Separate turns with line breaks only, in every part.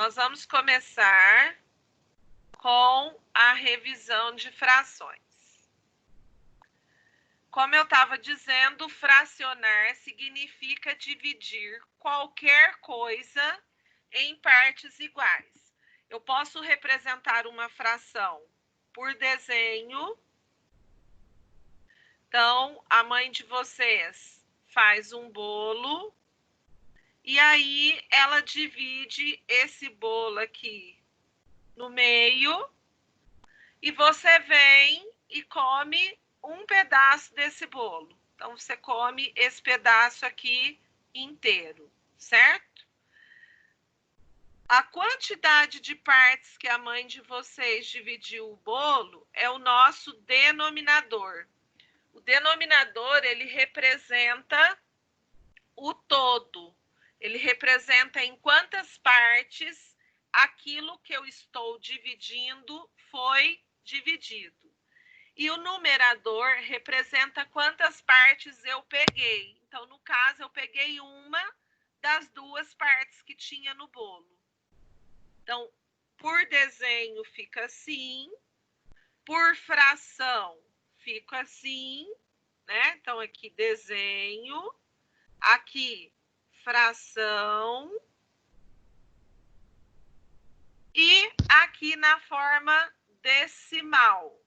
nós vamos começar com a revisão de frações. Como eu estava dizendo, fracionar significa dividir qualquer coisa em partes iguais. Eu posso representar uma fração por desenho. Então, a mãe de vocês faz um bolo e aí ela divide esse bolo aqui no meio e você vem e come um pedaço desse bolo. Então, você come esse pedaço aqui inteiro, certo? A quantidade de partes que a mãe de vocês dividiu o bolo é o nosso denominador. O denominador, ele representa o todo. Ele representa em quantas partes aquilo que eu estou dividindo foi dividido. E o numerador representa quantas partes eu peguei. Então, no caso, eu peguei uma das duas partes que tinha no bolo. Então, por desenho fica assim, por fração fica assim, né? Então, aqui desenho, aqui fração e aqui na forma decimal.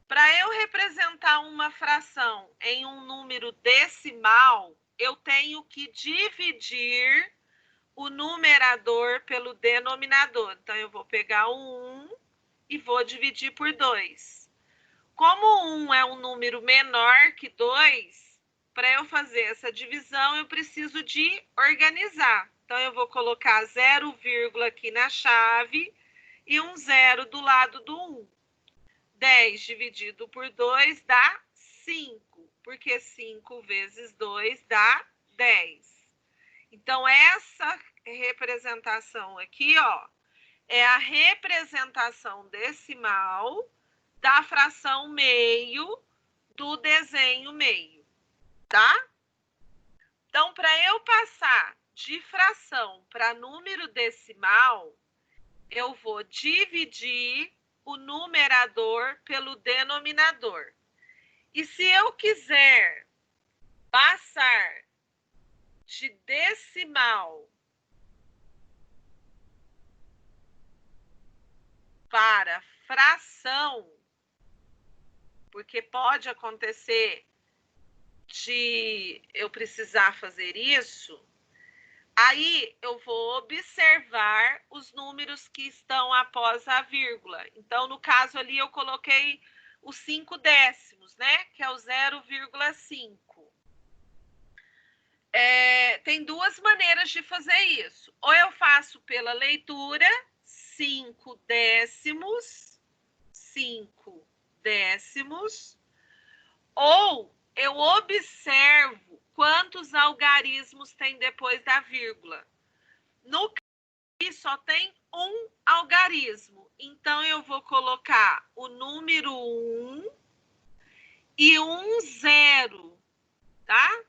Para eu representar uma fração em um número decimal, eu tenho que dividir o numerador pelo denominador. Então, eu vou pegar o 1 e vou dividir por 2. Como 1 é um número menor que 2, para eu fazer essa divisão, eu preciso de organizar. Então, eu vou colocar 0, aqui na chave e um 0 do lado do 1. 10 dividido por 2 dá 5, porque 5 vezes 2 dá 10. Então, essa representação aqui, ó, é a representação decimal da fração meio do desenho meio, tá? Então, para eu passar de fração para número decimal, eu vou dividir o numerador pelo denominador. E se eu quiser passar de decimal para fração, porque pode acontecer de eu precisar fazer isso, aí eu vou observar os números que estão após a vírgula. Então, no caso ali, eu coloquei os 5 décimos, né? Que é o 0,5. Tem duas maneiras de fazer isso. Ou eu faço pela leitura, 5 décimos, 5 décimos, ou eu observo quantos algarismos tem depois da vírgula. No caso, só tem um algarismo. Então, eu vou colocar o número 1 e um 0, tá?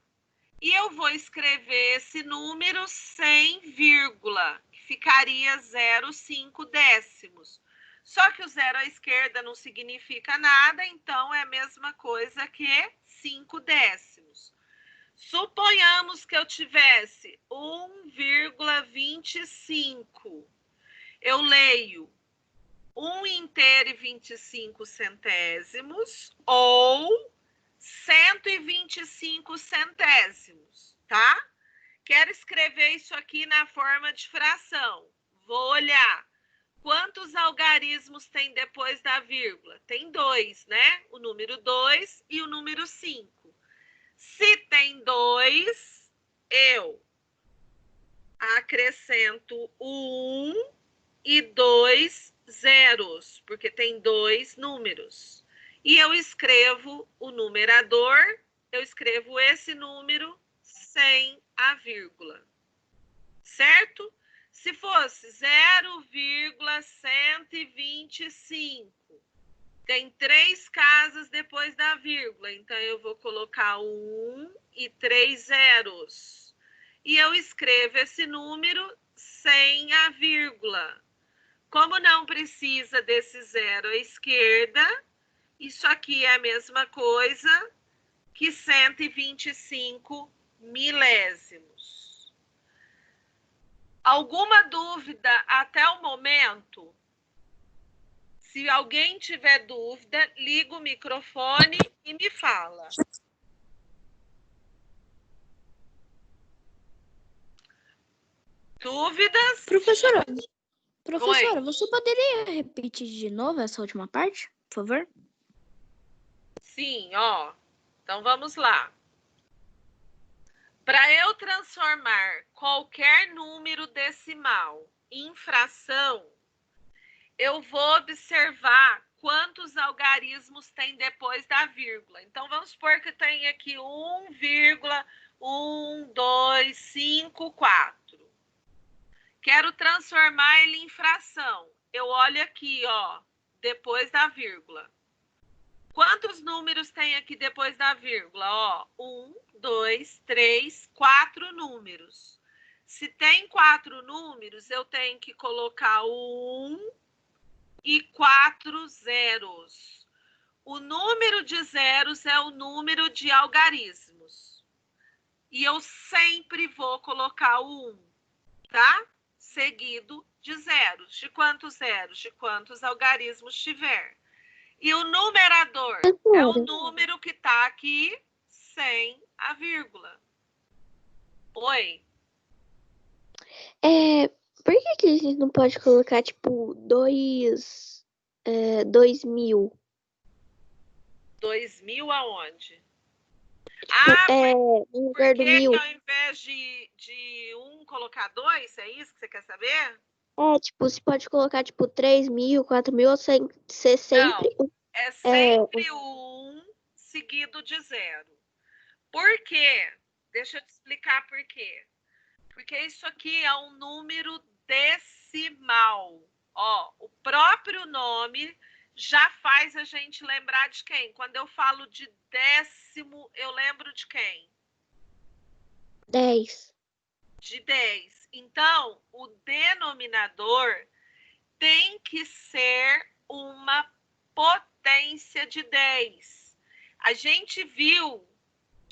E eu vou escrever esse número sem vírgula, que ficaria 0,5 décimos. Só que o 0 à esquerda não significa nada, então é a mesma coisa que 5 décimos. Suponhamos que eu tivesse 1,25. Eu leio 1 inteiro e 25 centésimos ou 125 centésimos, tá? Quero escrever isso aqui na forma de fração. Vou olhar quantos algarismos tem depois da vírgula. Tem 2, né? O número 2 e o número 5. Se tem 2, eu acrescento 1 e 2 zeros, porque tem 2 números. E eu escrevo o numerador, eu escrevo esse número sem a vírgula, certo? Se fosse 0,125, tem 3 casas depois da vírgula, então eu vou colocar 1 e 3 zeros. E eu escrevo esse número sem a vírgula. Como não precisa desse zero à esquerda, isso aqui é a mesma coisa que 125 milésimos. Alguma dúvida até o momento? Se alguém tiver dúvida, liga o microfone e me fala. Dúvidas?
Professora,
Oi.
você poderia repetir de novo essa última parte, por favor?
Sim, ó. Então vamos lá. Para eu transformar qualquer número decimal em fração, eu vou observar quantos algarismos tem depois da vírgula. Então, vamos supor que tem aqui 1,1254. Quero transformar ele em fração. Eu olho aqui, ó, depois da vírgula. Quantos números tem aqui depois da vírgula? Ó, 1, 2, 3, 4 números. Se tem 4 números, eu tenho que colocar o 1 e 4 zeros. O número de zeros é o número de algarismos. E eu sempre vou colocar o 1, tá? Seguido de zeros. De quantos zeros? De quantos algarismos tiver. E o numerador é o número que está aqui sem a vírgula. Oi?
Por que a gente não pode colocar, tipo, 2.000?
2000 aonde?
No
Por
lugar do
que
1.000.
ao invés de 1 colocar 2? É isso que você quer saber?
Tipo, você pode colocar, tipo, 3.000, 4.000, ou ser sempre...
Não, é sempre o 1 seguido de 0. Por quê? Deixa eu te explicar por quê. Porque isso aqui é um número decimal. Ó, o próprio nome já faz a gente lembrar de quem? Quando eu falo de décimo, eu lembro de quem?
10.
De 10. Então, o denominador tem que ser uma potência de 10. A gente viu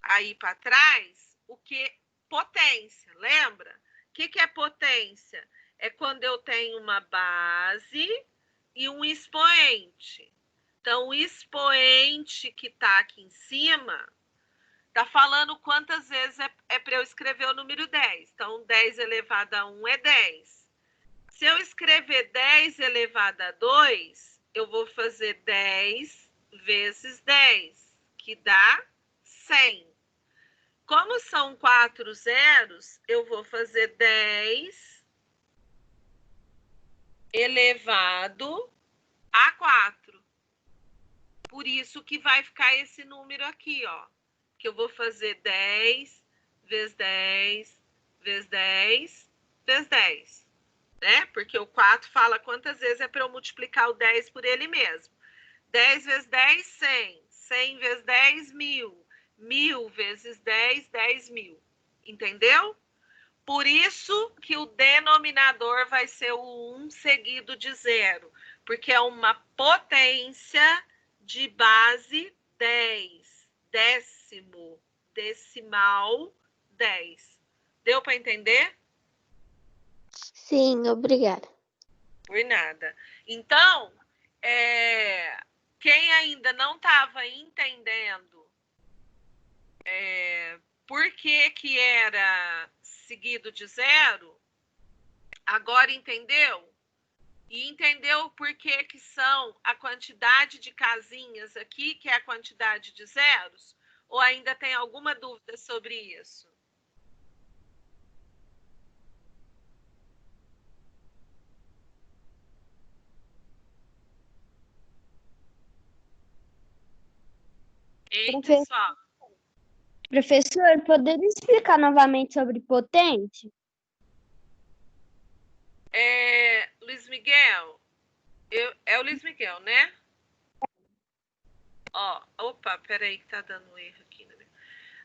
aí para trás o que potência, lembra? O que é potência? É quando eu tenho uma base e um expoente. Então, o expoente que está aqui em cima está falando quantas vezes é para eu escrever o número 10. Então, 10 elevado a 1 é 10. Se eu escrever 10 elevado a 2, eu vou fazer 10 vezes 10, que dá 100. Como são 4 zeros, eu vou fazer 10 elevado a 4. Por isso que vai ficar esse número aqui, ó. Que eu vou fazer 10 vezes 10 vezes 10 vezes 10. Né? Porque o 4 fala quantas vezes é para eu multiplicar o 10 por ele mesmo. 10 vezes 10, 100. 100 vezes 10, 1000. 1000 vezes 10, 10.000. Entendeu? Por isso que o denominador vai ser o 1 seguido de 0. Porque é uma potência de base 10. Décimo, decimal 10. Deu para entender?
Sim, obrigada.
Por nada. Então, quem ainda não estava entendendo por que era seguido de 0, agora entendeu? E entendeu por que são a quantidade de casinhas aqui, que é a quantidade de zeros? Ou ainda tem alguma dúvida sobre isso? Hein, pessoal?
Professor, poderia explicar novamente sobre potente?
Luiz Miguel, é o Luiz Miguel, né? Ó, opa, peraí que tá dando erro aqui.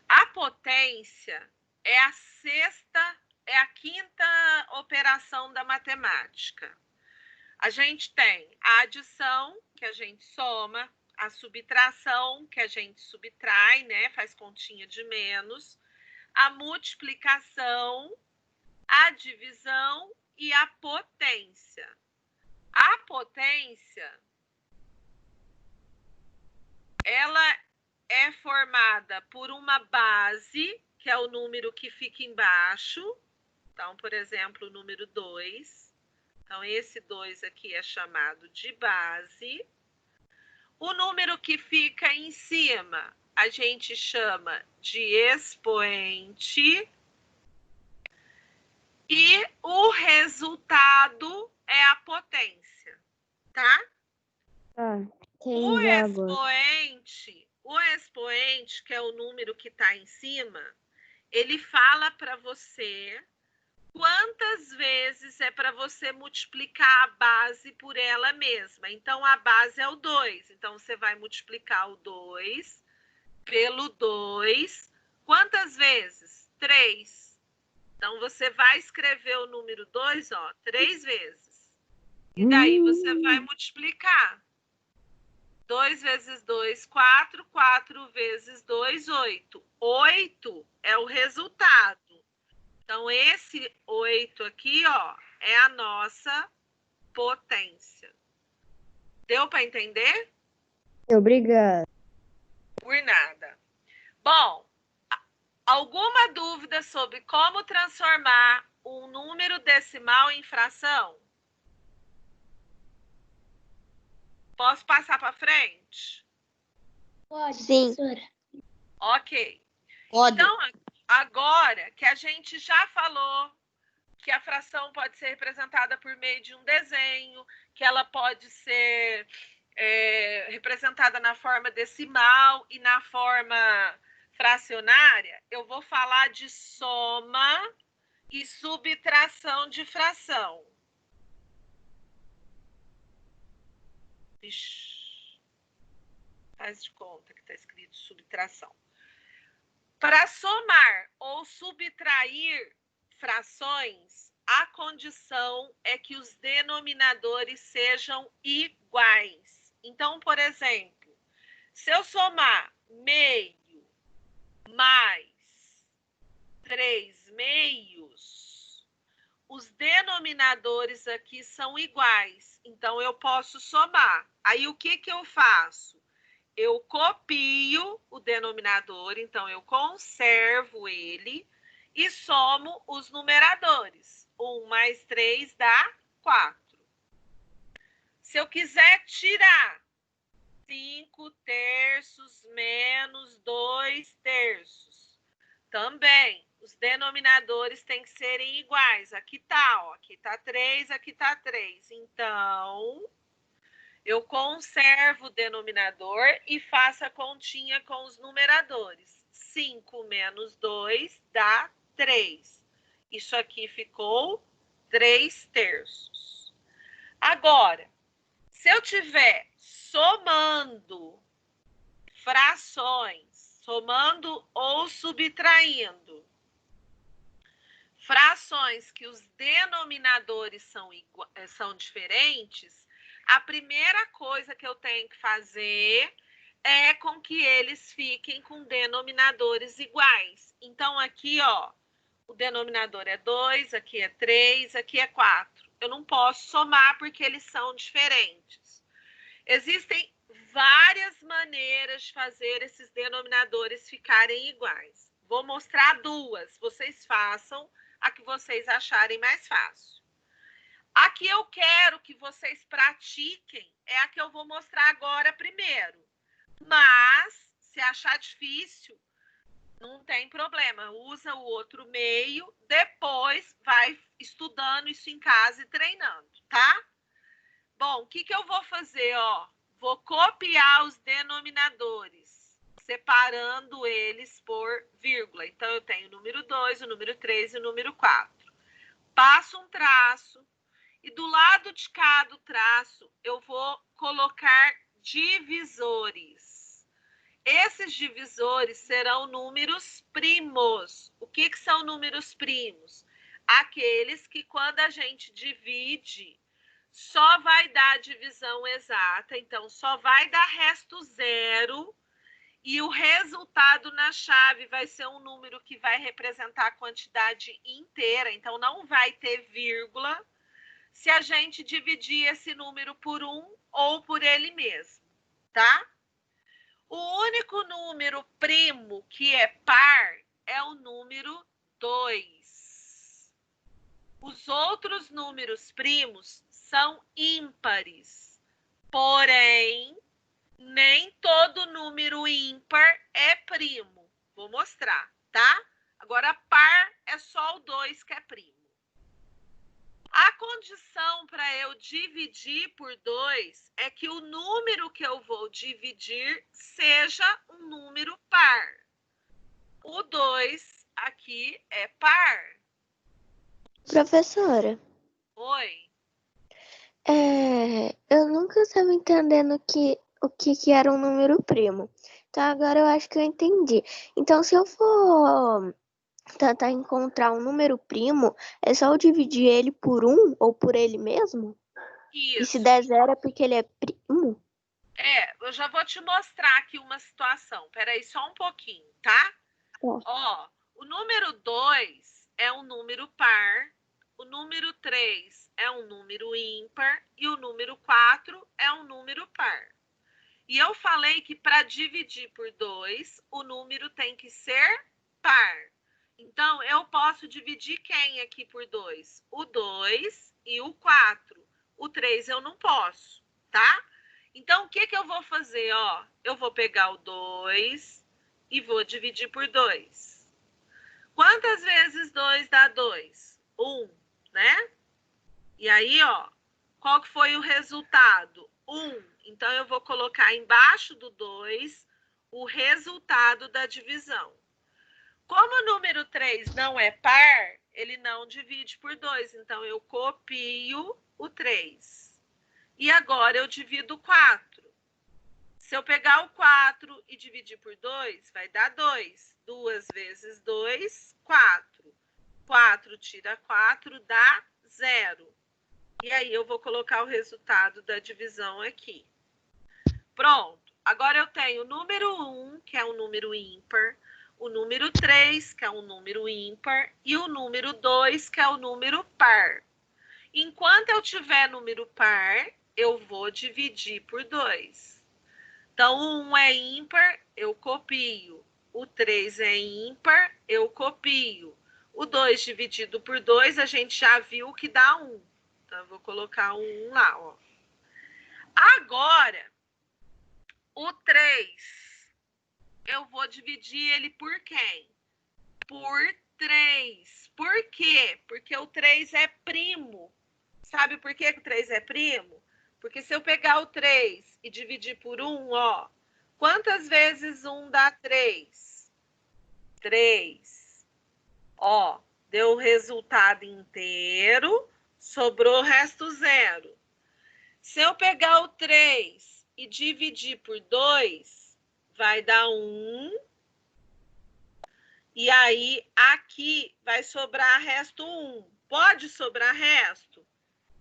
A potência é a sexta é a quinta operação da matemática. A gente tem a adição, que a gente soma, a subtração, que a gente subtrai, né? Faz continha de menos, a multiplicação, a divisão e a potência. A potência, ela é formada por uma base, que é o número que fica embaixo. Então, por exemplo, o número 2. Então, esse 2 aqui é chamado de base. O número que fica em cima, a gente chama de expoente. E o resultado é a potência, tá? O expoente, que é o número que está em cima, ele fala para você quantas vezes é para você multiplicar a base por ela mesma. Então, a base é o 2. Então, você vai multiplicar o 2 pelo 2. Quantas vezes? 3. Então, você vai escrever o número 2, ó, 3 vezes. E daí você vai multiplicar. 2 vezes 2, 4. 4 vezes 2, 8. 8 é o resultado. Então, esse 8 aqui, ó, é a nossa potência. Deu para entender?
Obrigada.
Por nada. Bom, alguma dúvida sobre como transformar um número decimal em fração? Posso passar para frente?
Pode, sim.
Ok.
Pode.
Então, agora que a gente já falou que a fração pode ser representada por meio de um desenho, que ela pode ser representada na forma decimal e na forma fracionária, eu vou falar de soma e subtração de fração. Faz de conta que está escrito subtração. Para somar ou subtrair frações, a condição é que os denominadores sejam iguais. Então, por exemplo, se eu somar meio mais 3 meios, os denominadores aqui são iguais. Então, eu posso somar. Aí, o que eu faço? Eu copio o denominador, então eu conservo ele e somo os numeradores. 1 mais 3 dá 4. Se eu quiser tirar 5 terços menos 2 terços, também os denominadores têm que serem iguais. Aqui tá, ó, aqui tá 3, aqui tá 3. Então, eu conservo o denominador e faço a continha com os numeradores. 5 menos 2 dá 3. Isso aqui ficou 3 terços. Agora, se eu tiver somando frações, somando ou subtraindo frações que os denominadores são diferentes, a primeira coisa que eu tenho que fazer é com que eles fiquem com denominadores iguais. Então, aqui, ó, o denominador é 2, aqui é 3, aqui é 4. Eu não posso somar porque eles são diferentes. Existem várias maneiras de fazer esses denominadores ficarem iguais. Vou mostrar duas, vocês façam a que vocês acharem mais fácil. A que eu quero que vocês pratiquem é a que eu vou mostrar agora primeiro. Mas, se achar difícil, não tem problema. Usa o outro meio, depois vai estudando isso em casa e treinando, tá? Bom, o que eu vou fazer? Ó, vou copiar os denominadores, separando eles por vírgula. Então, eu tenho o número 2, o número 3 e o número 4. Passo um traço. E do lado de cada traço, eu vou colocar divisores. Esses divisores serão números primos. O que são números primos? aqueles que quando a gente divide, só vai dar divisão exata, então só vai dar resto zero, e o resultado na chave vai ser um número que vai representar a quantidade inteira, então não vai ter vírgula, se a gente dividir esse número por 1 ou por ele mesmo, tá? O único número primo que é par é o número 2. Os outros números primos são ímpares, porém, nem todo número ímpar é primo. Vou mostrar, tá? Agora, par é só o 2 que é primo. A condição para eu dividir por 2 é que o número que eu vou dividir seja um número par. O 2 aqui é par.
Professora,
Oi.
eu nunca estava entendendo o que era um número primo. Então agora eu acho que eu entendi. Então, se eu for tentar encontrar um número primo, é só eu dividir ele por 1 ou por ele mesmo? E se
Isso.
der zero é porque ele é primo?
Eu já vou te mostrar aqui uma situação. Peraí, só um pouquinho, tá? Ó, o número 2 é um número par, o número 3 é um número ímpar e o número 4 é um número par. E eu falei que para dividir por 2, o número tem que ser par. Então, eu posso dividir quem aqui por 2? O 2 e o 4. O 3 eu não posso, tá? Então, o que eu vou fazer? Ó, eu vou pegar o 2 e vou dividir por 2. Quantas vezes 2 dá 2? 1, né? E aí, ó, qual que foi o resultado? 1. Então, eu vou colocar embaixo do 2 o resultado da divisão. Como o número 3 não é par, ele não divide por 2. Então, eu copio o 3. E agora eu divido 4. Se eu pegar o 4 e dividir por 2, vai dar 2. 2 vezes 2, 4. 4 tira 4, dá 0. E aí eu vou colocar o resultado da divisão aqui. Pronto. Agora eu tenho o número 1, que é um número ímpar, o número 3, que é um número ímpar, e o número 2, que é o número par. Enquanto eu tiver número par, eu vou dividir por 2. Então, o 1 é ímpar, eu copio. O 3 é ímpar, eu copio. O 2 dividido por 2, a gente já viu que dá 1. Então, eu vou colocar o 1 lá, ó. Agora, o 3, eu vou dividir ele por quem? Por 3. Por quê? Porque o 3 é primo. Sabe por que o 3 é primo? Porque se eu pegar o 3 e dividir por 1, ó, quantas vezes 1 dá 3? 3. Ó, deu o resultado inteiro, sobrou o resto 0. Se eu pegar o 3 e dividir por 2, vai dar 1. E aí, aqui vai sobrar resto 1. Pode sobrar resto?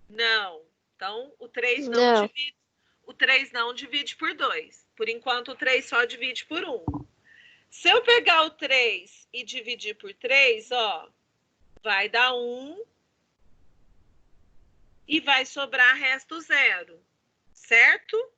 Não. Então, o 3 não divide. O 3 não divide por 2. Por enquanto, o 3 só divide por 1. Se eu pegar o 3 e dividir por 3, ó, vai dar 1 e vai sobrar resto 0, certo?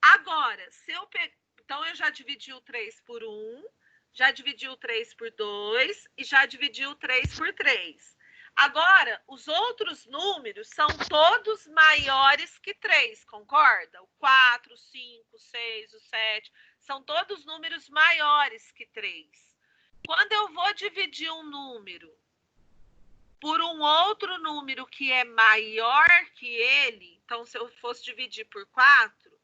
Agora, se eu pegar... Então, eu já dividi o 3 por 1, já dividi o 3 por 2 e já dividi o 3 por 3. Agora, os outros números são todos maiores que 3, concorda? O 4, o 5, o 6, o 7, são todos números maiores que 3. Quando eu vou dividir um número por um outro número que é maior que ele, então se eu fosse dividir por 4,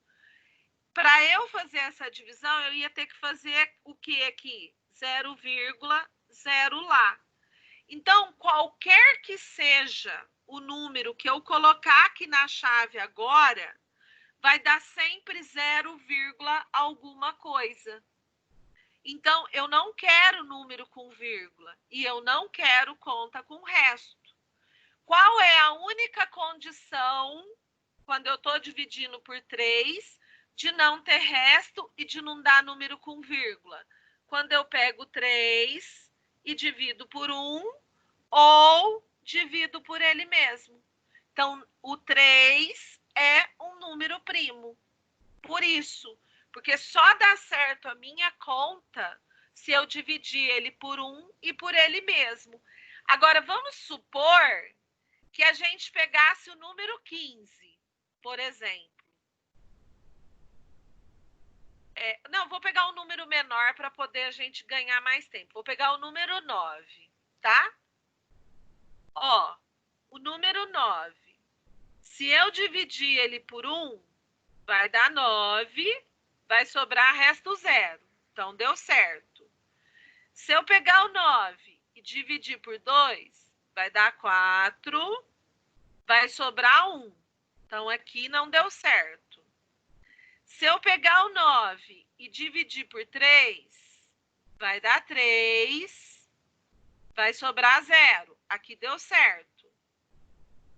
para eu fazer essa divisão, eu ia ter que fazer o que aqui? 0,0 lá. Então, qualquer que seja o número que eu colocar aqui na chave agora, vai dar sempre 0, alguma coisa. Então, eu não quero número com vírgula e eu não quero conta com resto. Qual é a única condição, quando eu estou dividindo por 3, de não ter resto e de não dar número com vírgula? Quando eu pego 3 e divido por 1 ou divido por ele mesmo. Então, o 3 é um número primo. Por isso, porque só dá certo a minha conta se eu dividir ele por 1 e por ele mesmo. Agora, vamos supor que a gente pegasse o número 15, por exemplo. Não, vou pegar um número menor para poder a gente ganhar mais tempo. Vou pegar o número 9, tá? Ó, o número 9. Se eu dividir ele por 1, vai dar 9, vai sobrar resto 0. Então, deu certo. Se eu pegar o 9 e dividir por 2, vai dar 4, vai sobrar 1. Então, aqui não deu certo. Se eu pegar o 9 e dividir por 3, vai dar 3, vai sobrar 0. Aqui deu certo.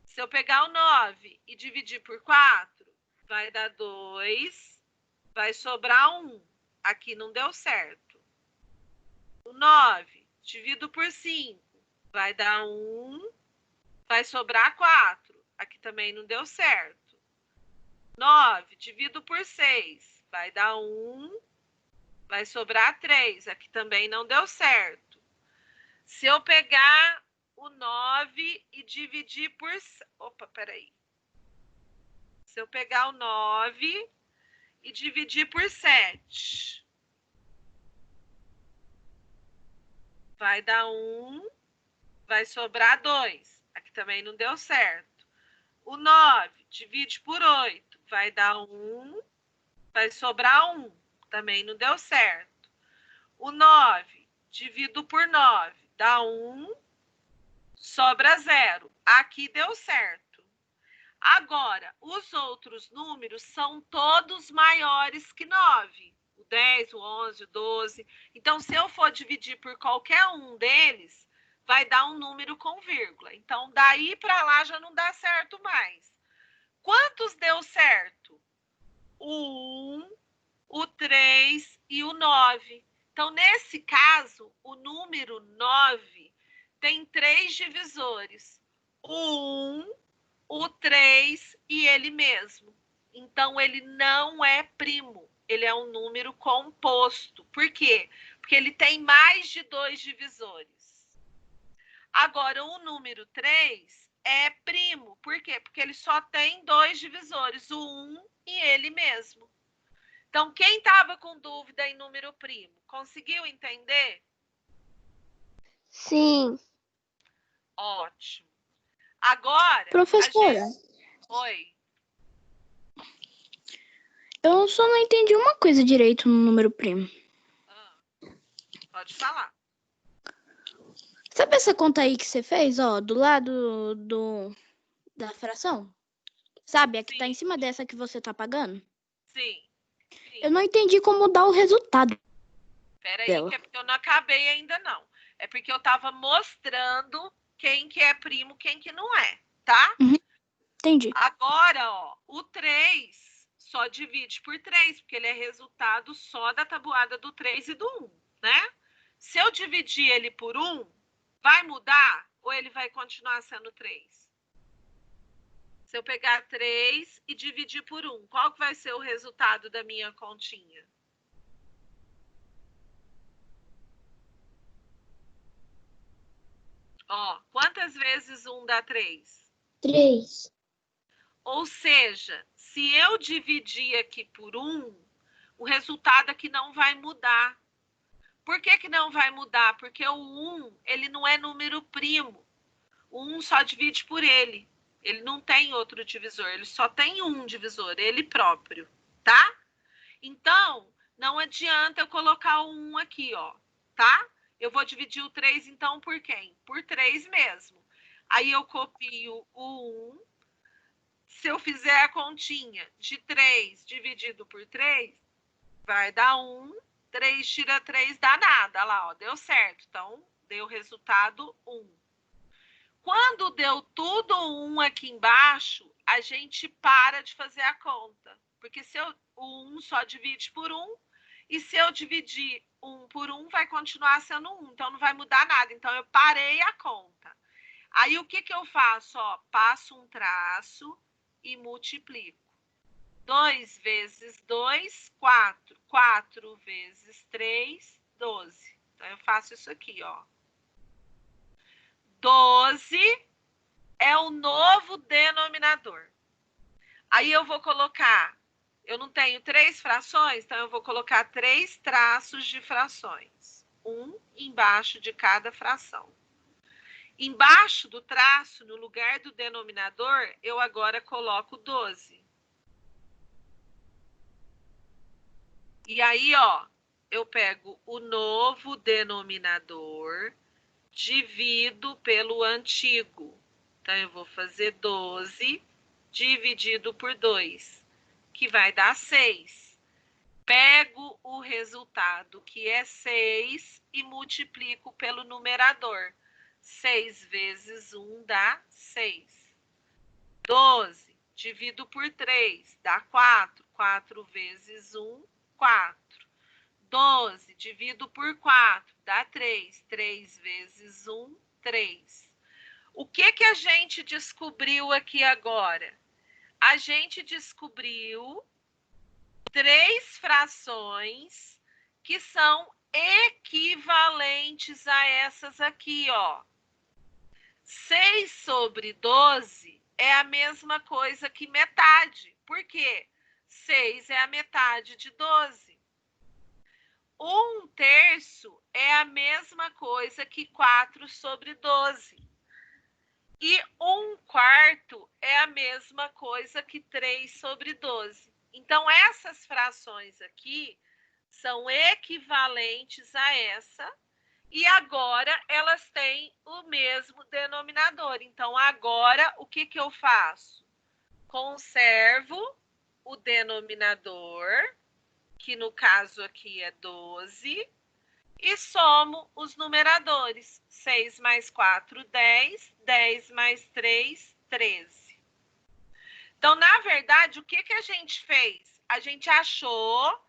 Se eu pegar o 9 e dividir por 4, vai dar 2, vai sobrar 1. Aqui não deu certo. O 9 divido por 5, vai dar 1, vai sobrar 4. Aqui também não deu certo. 9 divido por 6, vai dar 1, vai sobrar 3. Aqui também não deu certo. Se eu pegar o 9 e dividir por... Opa, peraí. Se eu pegar o 9 e dividir por 7, vai dar 1, vai sobrar 2. Aqui também não deu certo. O 9 divide por 8, vai dar 1, vai sobrar 1. Também não deu certo. O 9 divido por 9, dá 1, sobra 0. Aqui deu certo. Agora, os outros números são todos maiores que 9. O 10, o 11, o 12. Então, se eu for dividir por qualquer um deles, vai dar um número com vírgula. Então, daí para lá já não dá certo mais. Quantos deu certo? O 1, o 3 e o 9. Então, nesse caso, o número 9 tem 3 divisores. O 1, o 3 e ele mesmo. Então, ele não é primo. Ele é um número composto. Por quê? Porque ele tem mais de 2 divisores. Agora, o número 3 é primo. Por quê? Porque ele só tem 2 divisores, o 1 e ele mesmo. Então, quem estava com dúvida em número primo, conseguiu entender?
Sim.
Ótimo. Agora...
Professora,
Oi.
eu só não entendi uma coisa direito no número primo.
Pode falar.
Sabe essa conta aí que você fez, ó, do lado da fração? Sabe, a que tá em cima dessa que você tá pagando?
Sim.
Eu não entendi como dar o resultado.
Peraí,
dela.
que é porque eu não acabei ainda não. É porque eu estava mostrando quem que é primo, quem que não é, tá?
Entendi.
Agora, ó, o 3 só divide por 3, porque ele é resultado só da tabuada do 3 e do 1, né? Se eu dividir ele por 1, vai mudar ou ele vai continuar sendo 3? Se eu pegar 3 e dividir por 1, qual que vai ser o resultado da minha continha? Ó, quantas vezes 1 dá 3?
3.
Ou seja, se eu dividir aqui por 1, o resultado aqui não vai mudar. Por que que não vai mudar? Porque o 1, ele não é número primo. O 1 só divide por ele. Ele não tem outro divisor, ele só tem um divisor, ele próprio, tá? Então, não adianta eu colocar o 1 aqui, ó, tá? Eu vou dividir o 3, então, por quem? Por 3 mesmo. Aí eu copio o 1. Se eu fizer a continha de 3 dividido por 3, vai dar 1, 3 tira 3 dá nada. Olha lá, ó, deu certo. Então, deu resultado 1. Quando deu tudo 1 aqui embaixo, a gente para de fazer a conta. Porque o 1 só divide por 1, e se eu dividir 1 por 1, vai continuar sendo 1. Então, não vai mudar nada. Então, eu parei a conta. Aí, o que eu faço? Ó, passo um traço e multiplico. 2 vezes 2, 4. 4 vezes 3, 12. Então, eu faço isso aqui, ó. 12 é o novo denominador. Aí eu vou colocar, eu não tenho 3 frações, então eu vou colocar 3 traços de frações. Um embaixo de cada fração. Embaixo do traço, no lugar do denominador, eu agora coloco 12. E aí, ó, eu pego o novo denominador, divido pelo antigo. Então, eu vou fazer 12 dividido por 2, que vai dar 6. Pego o resultado, que é 6, e multiplico pelo numerador. 6 vezes 1 dá 6. 12 divido por 3, dá 4. 4 vezes 1, 4. 12 divido por 4, dá 3. 3 vezes 1, 3. O que a gente descobriu aqui agora? A gente descobriu 3 frações que são equivalentes a essas aqui, ó. 6 sobre 12 é a mesma coisa que metade. Por quê? 6 é a metade de 12. 1/3 é a mesma coisa que 4 sobre 12. E 1/4 é a mesma coisa que 3 sobre 12. Então, essas frações aqui são equivalentes a essa. E agora, elas têm o mesmo denominador. Então, agora, o que eu faço? Conservo o denominador, que no caso aqui é 12, e somo os numeradores. 6 mais 4, 10. 10 mais 3, 13. Então, na verdade, o que a gente fez? A gente achou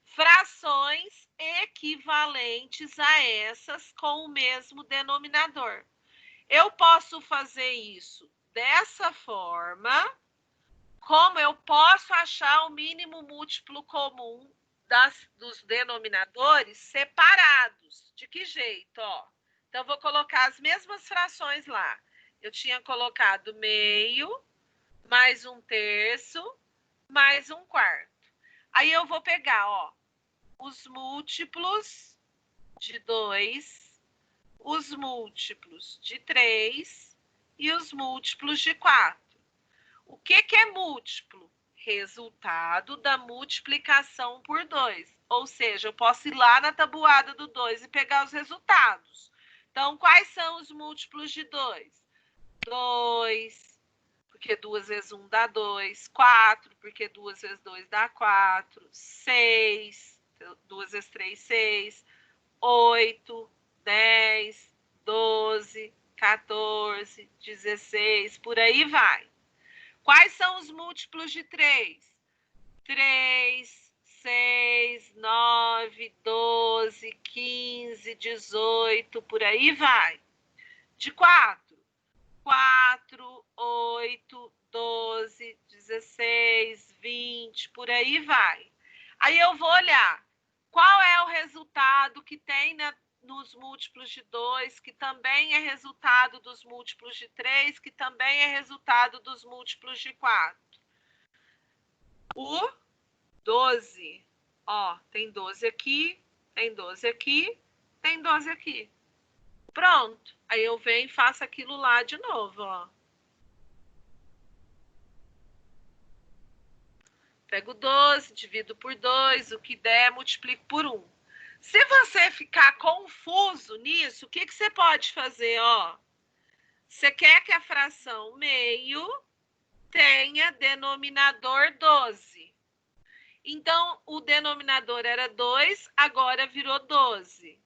frações equivalentes a essas com o mesmo denominador. Eu posso fazer isso dessa forma, como eu posso achar o mínimo múltiplo comum dos denominadores separados. De que jeito? Ó, então, vou colocar as mesmas frações lá. Eu tinha colocado meio, mais 1/3, mais 1/4. Aí, eu vou pegar, ó, os múltiplos de 2, os múltiplos de 3 e os múltiplos de 4. O que é múltiplo? Resultado da multiplicação por 2. Ou seja, eu posso ir lá na tabuada do 2 e pegar os resultados. Então, quais são os múltiplos de 2? 2, porque 2 vezes 1 dá 2. 4, porque 2 vezes 2 dá 4. 6, 2 vezes 3, 6. 8, 10, 12, 14, 16, por aí vai. Quais são os múltiplos de 3? 3, 6, 9, 12, 15, 18, por aí vai. De 4? 4, 8, 12, 16, 20, por aí vai. Aí eu vou olhar qual é o resultado que tem nos múltiplos de 2, que também é resultado dos múltiplos de 3, que também é resultado dos múltiplos de 4. O 12. Ó, tem 12 aqui, tem 12 aqui, tem 12 aqui. Pronto. Aí eu venho e faço aquilo lá de novo, ó. Pego 12, divido por 2, o que der, multiplico por 1. Se você ficar confuso nisso, o que você pode fazer, ó? Você quer que a fração meio tenha denominador 12. Então, o denominador era 2, agora virou 12.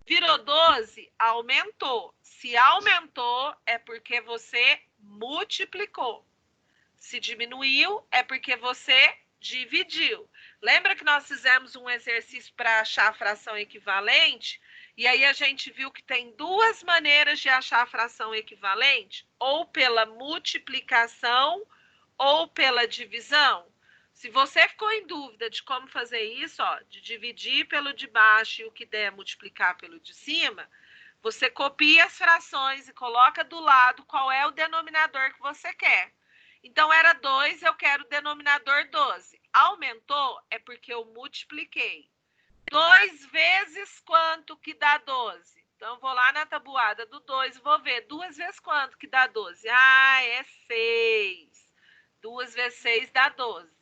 Virou 12, aumentou. Se aumentou, é porque você multiplicou. Se diminuiu, é porque você dividiu. Lembra que nós fizemos um exercício para achar a fração equivalente? E aí a gente viu que tem duas maneiras de achar a fração equivalente, ou pela multiplicação ou pela divisão. Se você ficou em dúvida de como fazer isso, ó, de dividir pelo de baixo e o que der multiplicar pelo de cima, você copia as frações e coloca do lado qual é o denominador que você quer. Então, era 2, eu quero o denominador 12. Aumentou, é porque eu multipliquei. 2 vezes quanto que dá 12? Então, vou lá na tabuada do 2 e vou ver 2 vezes quanto que dá 12? Ah, é 6. 2 vezes 6 dá 12.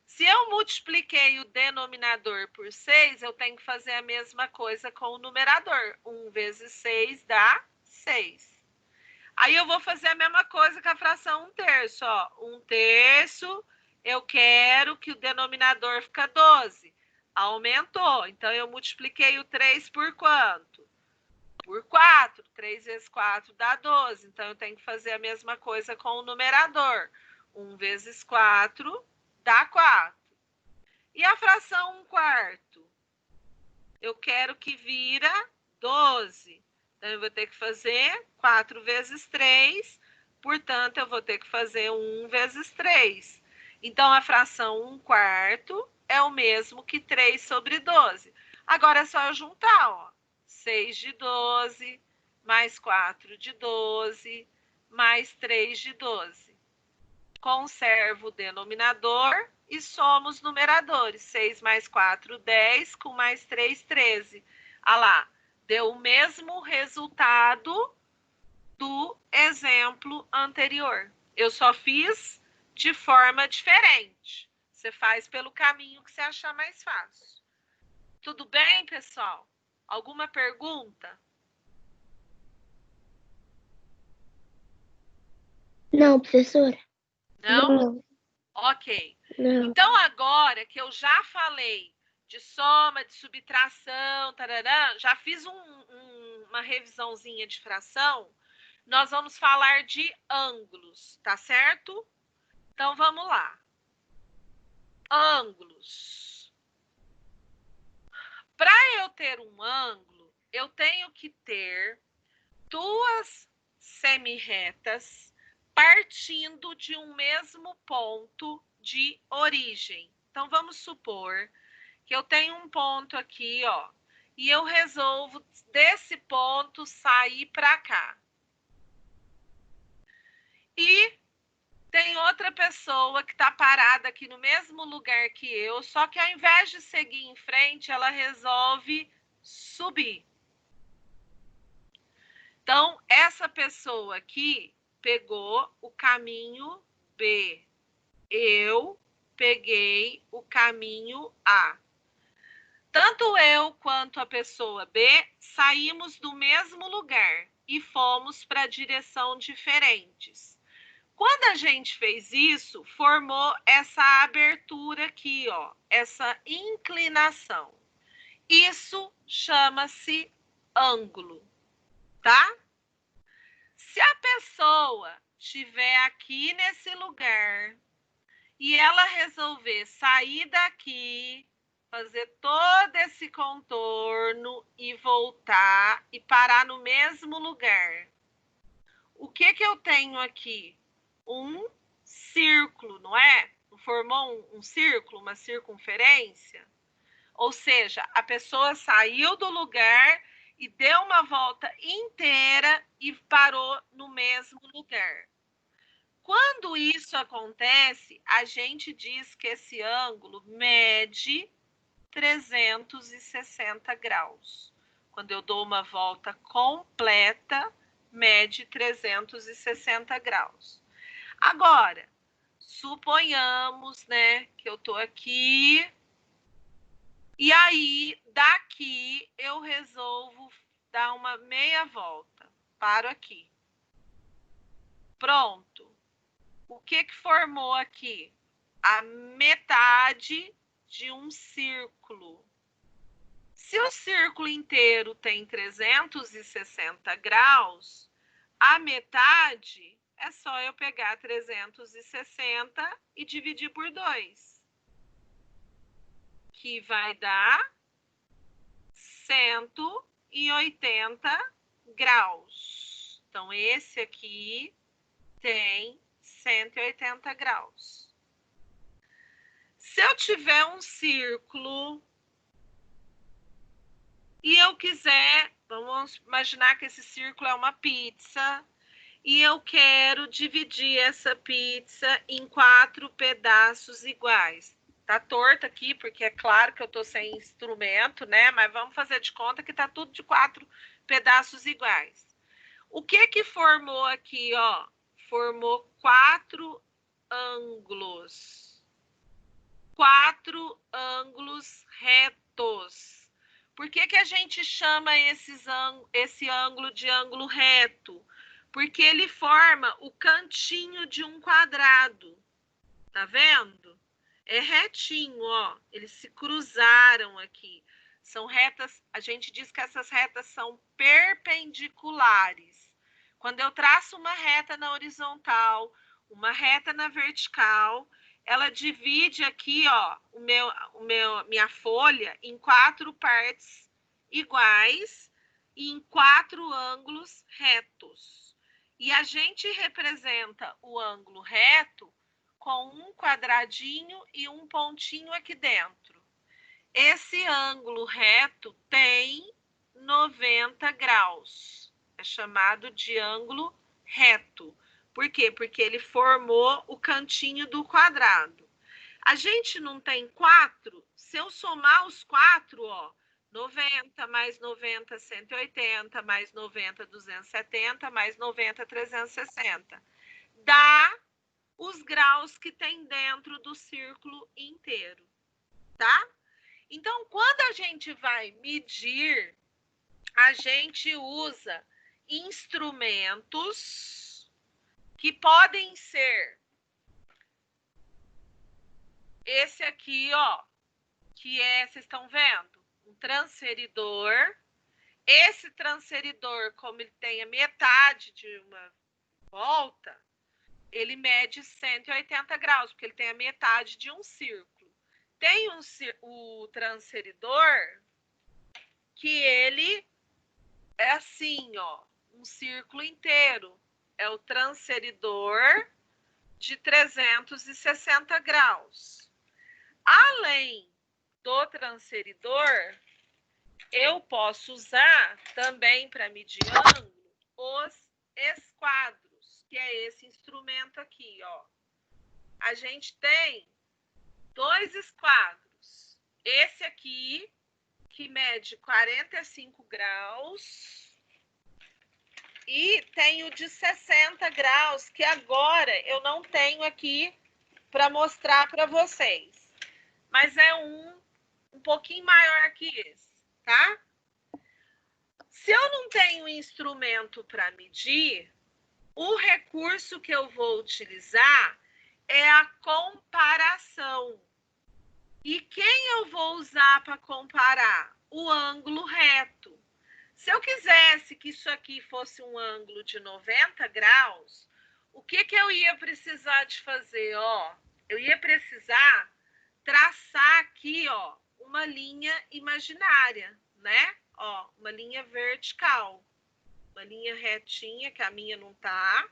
Se eu multipliquei o denominador por 6, eu tenho que fazer a mesma coisa com o numerador. 1 vezes 6 dá 6. Aí eu vou fazer a mesma coisa com a fração 1/3. Ó. 1/3, eu quero que o denominador fica 12. Aumentou. Então, eu multipliquei o 3 por quanto? Por 4. 3 vezes 4 dá 12. Então, eu tenho que fazer a mesma coisa com o numerador. 1 vezes 4 dá 4. E a fração 1/4? Eu quero que vira 12. Então, eu vou ter que fazer 4 vezes 3. Portanto, eu vou ter que fazer 1 vezes 3. Então, a fração 1/4 é o mesmo que 3 sobre 12. Agora, é só eu juntar, ó. 6 de 12, mais 4 de 12, mais 3 de 12. Conservo o denominador e somo os numeradores. 6 mais 4, 10, com mais 3, 13. Ah lá, deu o mesmo resultado do exemplo anterior. Eu só fiz de forma diferente. Você faz pelo caminho que você achar mais fácil. Tudo bem, pessoal? Alguma pergunta?
Não, professora.
Não?
Não.
Ok.
Não.
Então, agora que eu já falei de soma, de subtração, tarará, já fiz uma revisãozinha de fração, nós vamos falar de ângulos, tá certo? Então, vamos lá. Ângulos. Para eu ter um ângulo, eu tenho que ter duas semirretas partindo de um mesmo ponto de origem. Então, vamos supor que eu tenho um ponto aqui, ó, e eu resolvo desse ponto sair para cá. E tem outra pessoa que está parada aqui no mesmo lugar que eu, só que ao invés de seguir em frente, ela resolve subir. Então, essa pessoa aqui pegou o caminho B. Eu peguei o caminho A. Tanto eu quanto a pessoa B saímos do mesmo lugar e fomos para direção diferentes. Quando a gente fez isso, formou essa abertura aqui, ó, essa inclinação. Isso chama-se ângulo, tá? Se a pessoa estiver aqui nesse lugar e ela resolver sair daqui, fazer todo esse contorno e voltar e parar no mesmo lugar, o que que eu tenho aqui? Um círculo, não é? Formou um círculo, uma circunferência? Ou seja, a pessoa saiu do lugar e deu uma volta inteira e parou no mesmo lugar. Quando isso acontece, a gente diz que esse ângulo mede 360 graus. Quando eu dou uma volta completa, mede 360 graus. Agora, suponhamos, né, que eu tô aqui e aí daqui eu resolvo dar uma meia volta. Paro aqui. Pronto. O que que formou aqui? A metade de um círculo. Se o círculo inteiro tem 360 graus, a metade é só eu pegar 360 e dividir por 2, que vai dar 180 graus. Então, esse aqui tem 180 graus. Se eu tiver um círculo e eu quiser, vamos imaginar que esse círculo é uma pizza, e eu quero dividir essa pizza em 4 pedaços iguais. Tá torta aqui, porque é claro que eu tô sem instrumento, né? Mas vamos fazer de conta que tá tudo de 4 pedaços iguais. O que que formou aqui, ó? Formou 4 ângulos. 4 ângulos retos. Por que que a gente chama esse ângulo de ângulo reto? Porque ele forma o cantinho de um quadrado. Tá vendo? É retinho, ó. Eles se cruzaram aqui. São retas, a gente diz que essas retas são perpendiculares. Quando eu traço uma reta na horizontal, uma reta na vertical, ela divide aqui, ó, minha folha em 4 partes iguais e em 4 ângulos retos. E a gente representa o ângulo reto com um quadradinho e um pontinho aqui dentro. Esse ângulo reto tem 90 graus. É chamado de ângulo reto. Por quê? Porque ele formou o cantinho do quadrado. A gente não tem 4? Se eu somar os 4, ó, 90 mais 90, 180, mais 90, 270, mais 90, 360. Dá os graus que tem dentro do círculo inteiro, tá? Então, quando a gente vai medir, a gente usa instrumentos que podem ser esse aqui, ó, que é, vocês estão vendo? Um transferidor. Esse transferidor, como ele tem a metade de uma volta, ele mede 180 graus, porque ele tem a metade de um círculo. Tem o transferidor que ele é assim, ó, um círculo inteiro. É o transferidor de 360 graus. Além do transferidor, eu posso usar também para medir ângulo os esquadros, que é esse instrumento aqui, ó. A gente tem 2 esquadros. Esse aqui, que mede 45 graus, e tem o de 60 graus, que agora eu não tenho aqui para mostrar para vocês. Mas é um pouquinho maior que esse, tá? Se eu não tenho instrumento para medir, o recurso que eu vou utilizar é a comparação. E quem eu vou usar para comparar? O ângulo reto. Se eu quisesse que isso aqui fosse um ângulo de 90 graus, o que que eu ia precisar de fazer? Ó, eu ia precisar traçar aqui, ó, uma linha imaginária, né? Ó, uma linha vertical. Uma linha retinha, que a minha não tá,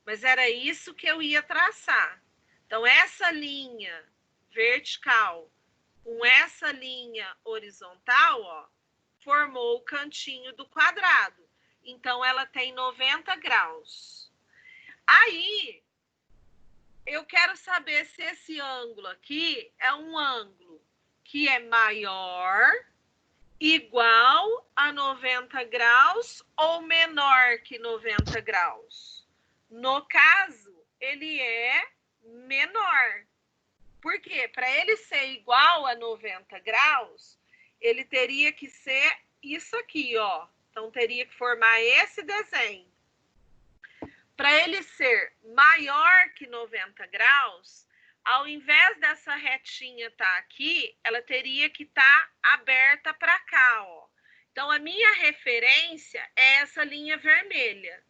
mas era isso que eu ia traçar. Então, essa linha vertical com essa linha horizontal, ó, formou o cantinho do quadrado. Então, ela tem 90 graus. Aí, eu quero saber se esse ângulo aqui é um ângulo que é maior, igual a 90 graus ou menor que 90 graus. No caso, ele é menor. Por quê? Para ele ser igual a 90 graus, ele teria que ser isso aqui, ó. Então, teria que formar esse desenho. Para ele ser maior que 90 graus, ao invés dessa retinha estar aqui, ela teria que estar aberta para cá, ó. Então, a minha referência é essa linha vermelha.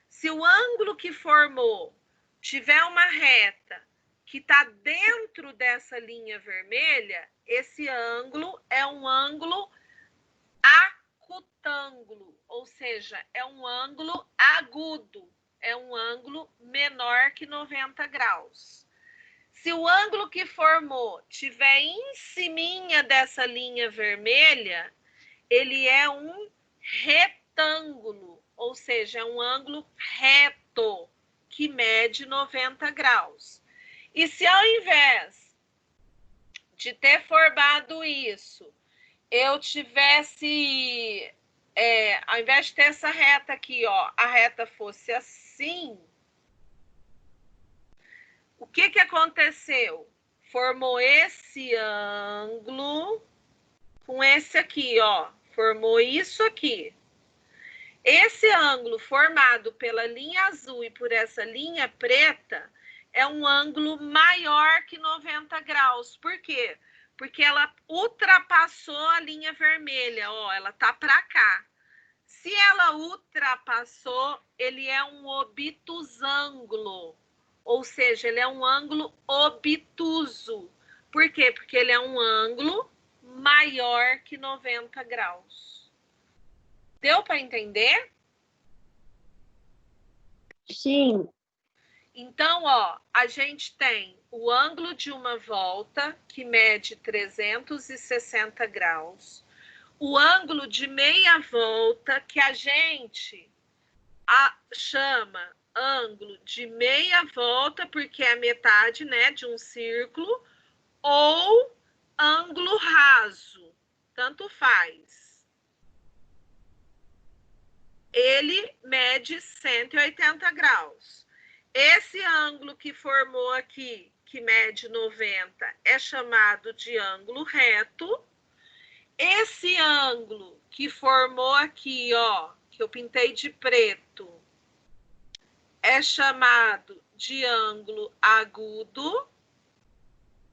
Se o ângulo que formou tiver uma reta que está dentro dessa linha vermelha, esse ângulo é um ângulo acutângulo, ou seja, é um ângulo agudo, é um ângulo menor que 90 graus. Se o ângulo que formou tiver em ciminha dessa linha vermelha, ele é um retângulo, ou seja, é um ângulo reto que mede 90 graus. E se ao invés de ter formado isso, eu tivesse, ao invés de ter essa reta aqui, ó, a reta fosse assim, o que que aconteceu? Formou esse ângulo com esse aqui, ó, formou isso aqui. Esse ângulo formado pela linha azul e por essa linha preta é um ângulo maior que 90 graus. Por quê? Porque ela ultrapassou a linha vermelha, ó, ela tá para cá. Se ela ultrapassou, ele é um obtusângulo, ou seja, ele é um ângulo obtuso. Por quê? Porque ele é um ângulo maior que 90 graus. Deu para entender?
Sim.
Então, ó, a gente tem o ângulo de uma volta, que mede 360 graus. O ângulo de meia volta, que a gente chama ângulo de meia volta, porque é a metade, né, de um círculo, ou ângulo raso, tanto faz. Ele mede 180 graus. Esse ângulo que formou aqui, que mede 90, é chamado de ângulo reto. Esse ângulo que formou aqui, ó, que eu pintei de preto, é chamado de ângulo agudo,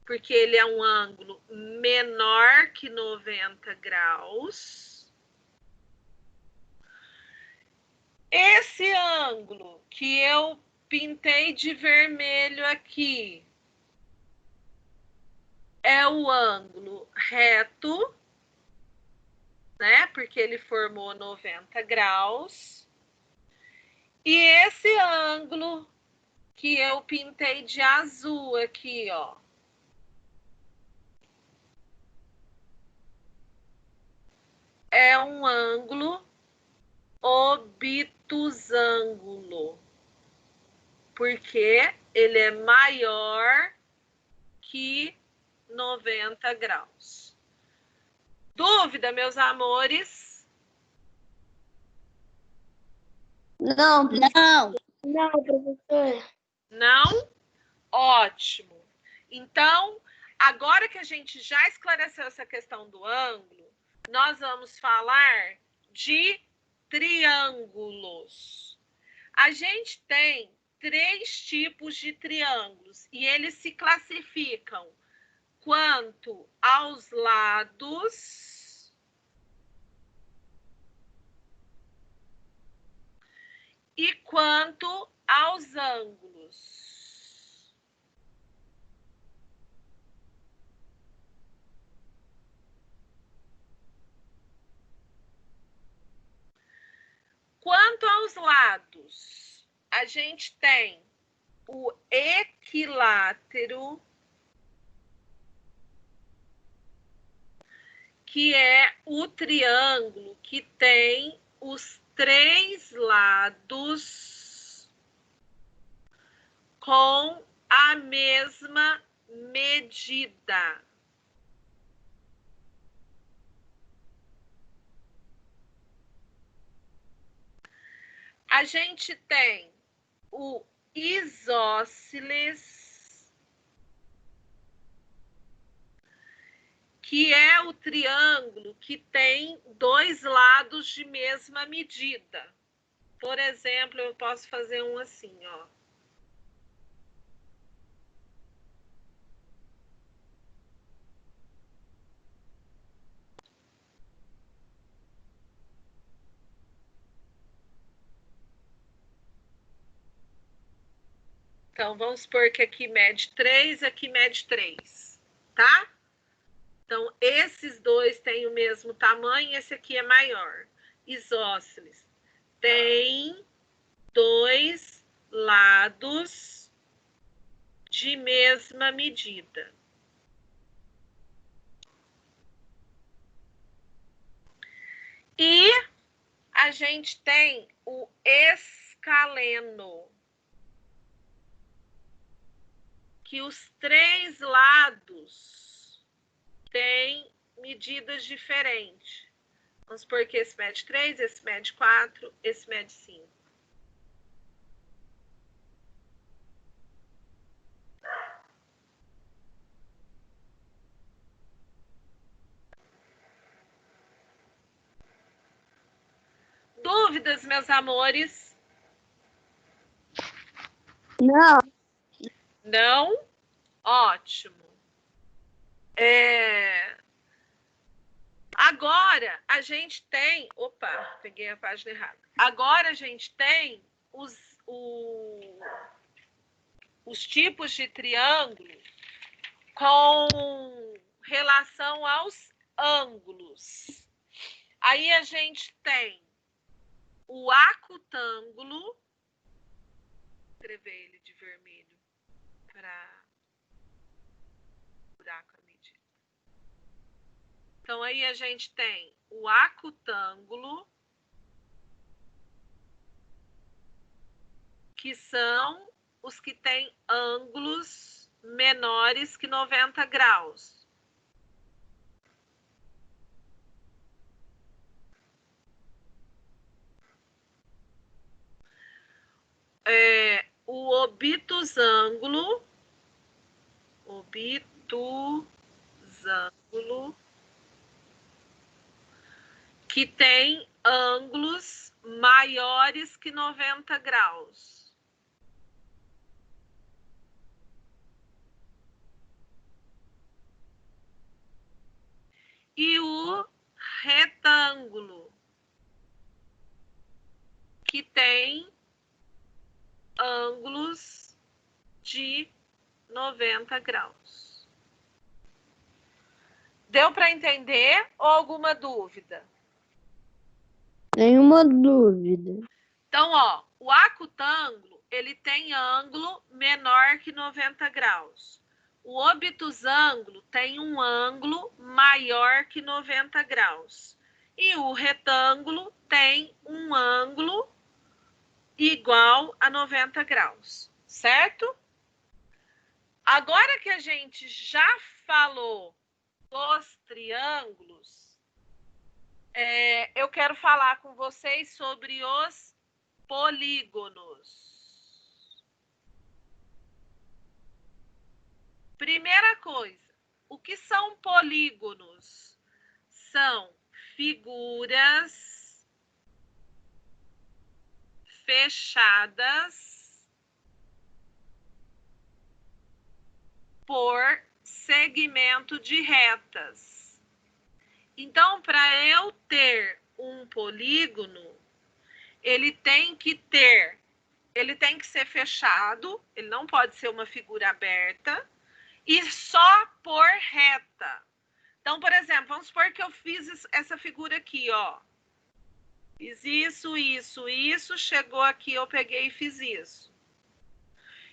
porque ele é um ângulo menor que 90 graus. Esse ângulo que eu pintei de vermelho aqui é o ângulo reto, né? Porque ele formou 90 graus. E esse ângulo que eu pintei de azul aqui, ó, é um ângulo obtusângulo, porque ele é maior que 90 graus. Dúvida, meus amores?
Não,
Não.
não, professor.
Não? Ótimo. Então, agora que a gente já esclareceu essa questão do ângulo, nós vamos falar de triângulos. A gente tem 3 tipos de triângulos e eles se classificam quanto aos lados e quanto aos ângulos. Quanto aos lados, a gente tem o equilátero, que é o triângulo que tem os 3 lados com a mesma medida. A gente tem o isósceles, que é o triângulo que tem 2 lados de mesma medida. Por exemplo, eu posso fazer um assim, ó. Então, vamos supor que aqui mede 3, aqui mede 3, tá? Então, esses dois têm o mesmo tamanho, esse aqui é maior. Isósceles tem 2 lados de mesma medida. E a gente tem o escaleno, que os 3 lados têm medidas diferentes. Vamos supor que esse mede 3, esse mede 4, esse mede 5. Dúvidas, meus amores?
Não.
Não? Ótimo. Agora, a gente tem... Opa, peguei a página errada. Agora, a gente tem os tipos de triângulo com relação aos ângulos. Aí, a gente tem o acutângulo. Vou escrever ele de vermelho para buraco a medida. Então, aí a gente tem o acutângulo, que são os que têm ângulos menores que 90 graus. O obtusângulo, que tem ângulos maiores que 90 graus. E o retângulo, que tem ângulos de 90 graus. Deu para entender ou alguma dúvida?
Nenhuma dúvida.
Então, ó, o acutângulo, ele tem ângulo menor que 90 graus. O obtusângulo tem um ângulo maior que 90 graus. E o retângulo tem um ângulo igual a 90 graus, certo? Agora que a gente já falou dos triângulos, eu quero falar com vocês sobre os polígonos. Primeira coisa, o que são polígonos? São figuras fechadas por segmento de retas. Então, para eu ter um polígono, ele tem que ser fechado, ele não pode ser uma figura aberta, e só por reta. Então, por exemplo, vamos supor que eu fiz essa figura aqui, ó. Fiz isso, isso, isso, chegou aqui, eu peguei e fiz isso.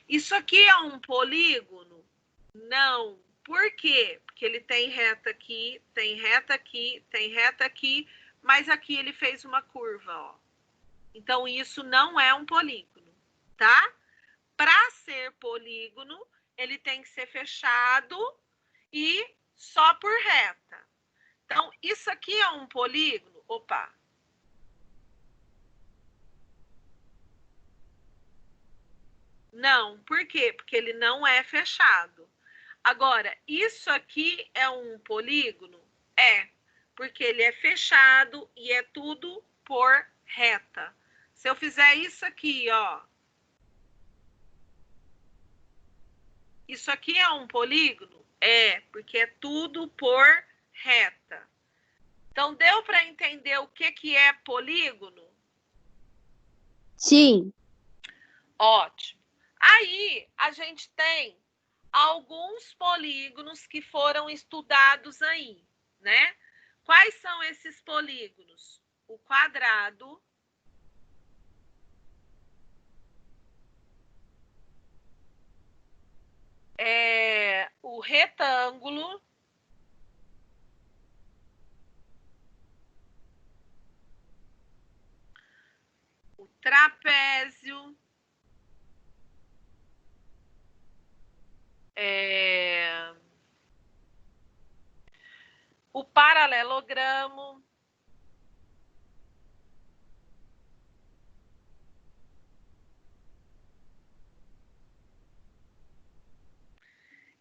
Isso aqui é um polígono? Não. Por quê? Porque ele tem reta aqui, tem reta aqui, tem reta aqui, mas aqui ele fez uma curva, ó. Então, isso não é um polígono, tá? Para ser polígono, ele tem que ser fechado e só por reta. Então, isso aqui é um polígono? Opa! Não, por quê? Porque ele não é fechado. Agora, isso aqui é um polígono? É, porque ele é fechado e é tudo por reta. Se eu fizer isso aqui, ó. Isso aqui é um polígono? É, porque é tudo por reta. Então, deu para entender o que é polígono?
Sim.
Ótimo. Aí, a gente tem alguns polígonos que foram estudados aí, né? Quais são esses polígonos? O quadrado, o retângulo, o trapézio, o paralelogramo,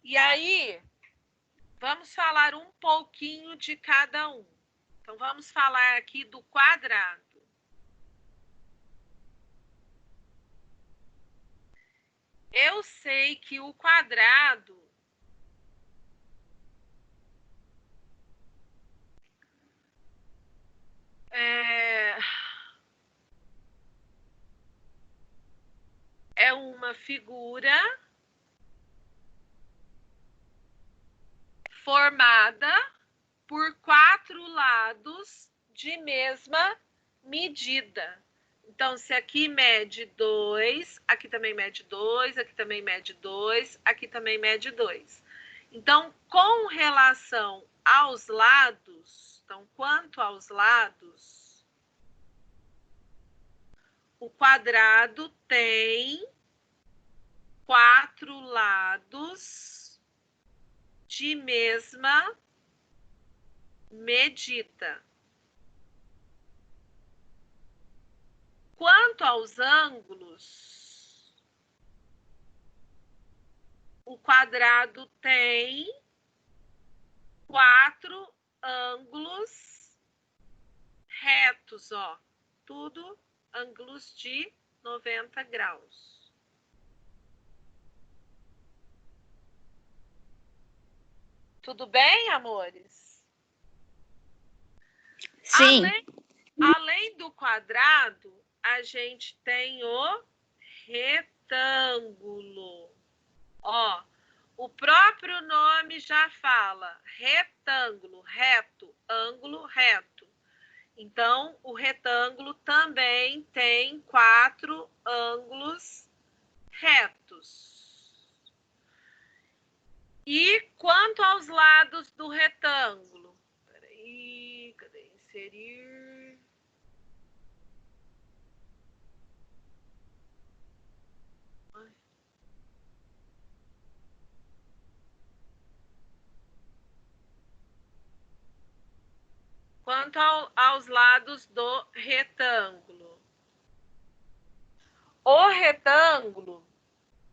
e aí vamos falar um pouquinho de cada um. Então, vamos falar aqui do quadrado. Eu sei que o quadrado é uma figura formada por 4 lados de mesma medida. Então, se aqui mede 2, aqui também mede 2, aqui também mede 2, aqui também mede 2. Então, com relação aos lados, então, quanto aos lados, o quadrado tem 4 lados de mesma medida. Quanto aos ângulos, o quadrado tem 4 ângulos retos, ó, tudo ângulos de 90 graus. Tudo bem, amores?
Sim.
Além do quadrado, a gente tem o retângulo. Ó, o próprio nome já fala retângulo, reto, ângulo reto. Então, o retângulo também tem 4 ângulos retos. E quanto aos lados do retângulo? Peraí, cadê inserir? Quanto aos lados do retângulo. O retângulo,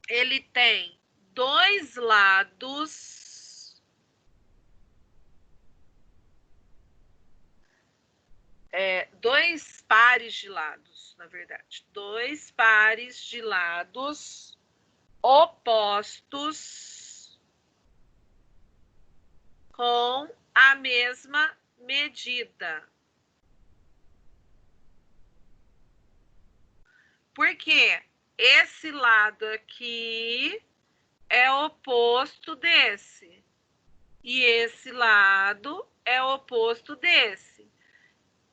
ele tem 2 lados, 2 pares de lados, na verdade. 2 pares de lados opostos com a mesma medida. Porque esse lado aqui é oposto desse. E esse lado é oposto desse.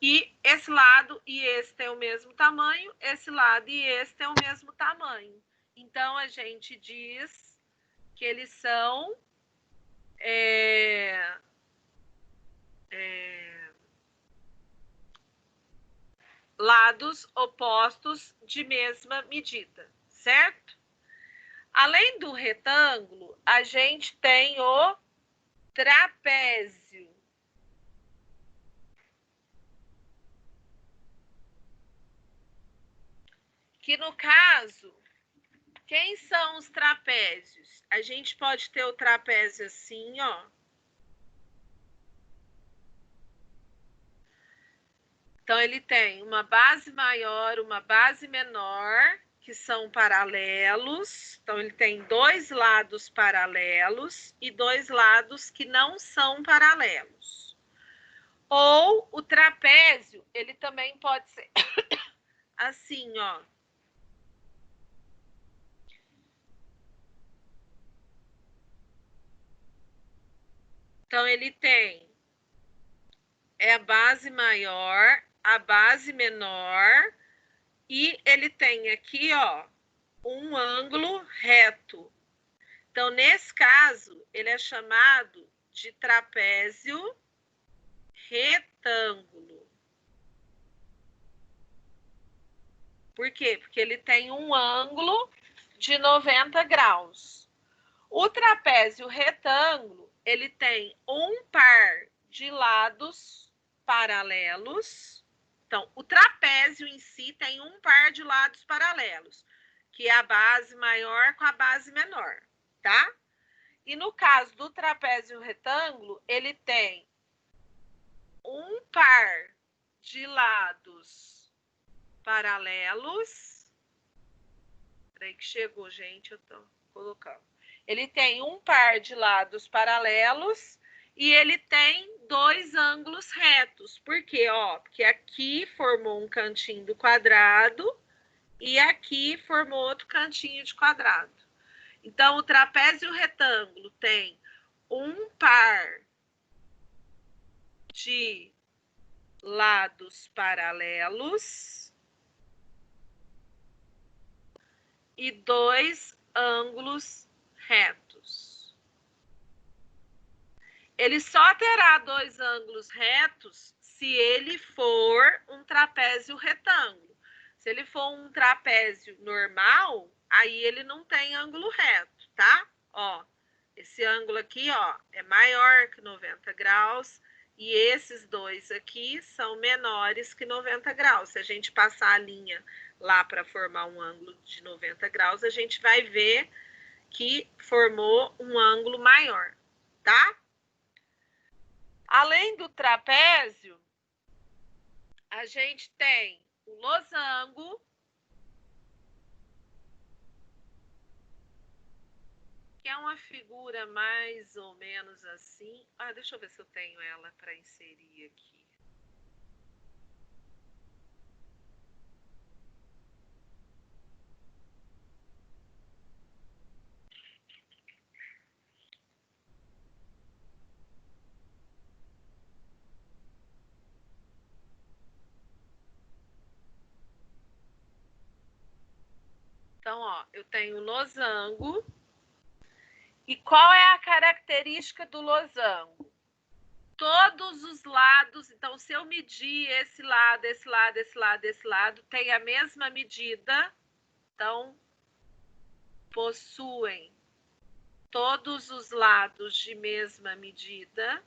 E esse lado e esse tem o mesmo tamanho, esse lado e esse tem o mesmo tamanho. Então, a gente diz que eles são lados opostos de mesma medida, certo? Além do retângulo, a gente tem o trapézio. Que no caso, quem são os trapézios? A gente pode ter o trapézio assim, ó. Então, ele tem uma base maior, uma base menor, que são paralelos. Então, ele tem 2 lados paralelos e 2 lados que não são paralelos. Ou o trapézio, ele também pode ser assim, ó. Então, ele tem a base maior, a base menor, e ele tem aqui, ó, um ângulo reto. Então, nesse caso, ele é chamado de trapézio retângulo. Por quê? Porque ele tem um ângulo de 90 graus. O trapézio retângulo, ele tem um par de lados paralelos. Então, o trapézio em si tem um par de lados paralelos, que é a base maior com a base menor, tá? E no caso do trapézio retângulo, ele tem um par de lados paralelos. Peraí que chegou, gente, eu tô colocando. Ele tem um par de lados paralelos e ele tem dois ângulos retos. Por quê? Ó, porque aqui formou um cantinho do quadrado e aqui formou outro cantinho de quadrado. Então, o trapézio retângulo tem um par de lados paralelos e dois ângulos retos. Ele só terá dois ângulos retos se ele for um trapézio retângulo. Se ele for um trapézio normal, aí ele não tem ângulo reto, tá? Ó, esse ângulo aqui, ó, é maior que 90 graus e esses dois aqui são menores que 90 graus. Se a gente passar a linha lá para formar um ângulo de 90 graus, a gente vai ver que formou um ângulo maior, tá? Além do trapézio, a gente tem o losango, que é uma figura mais ou menos assim. Ah, deixa eu ver se eu tenho ela para inserir aqui. Então, ó, eu tenho o losango. E qual é a característica do losango? Todos os lados, então, se eu medir esse lado, esse lado, esse lado, esse lado, tem a mesma medida. Então, possuem todos os lados de mesma medida.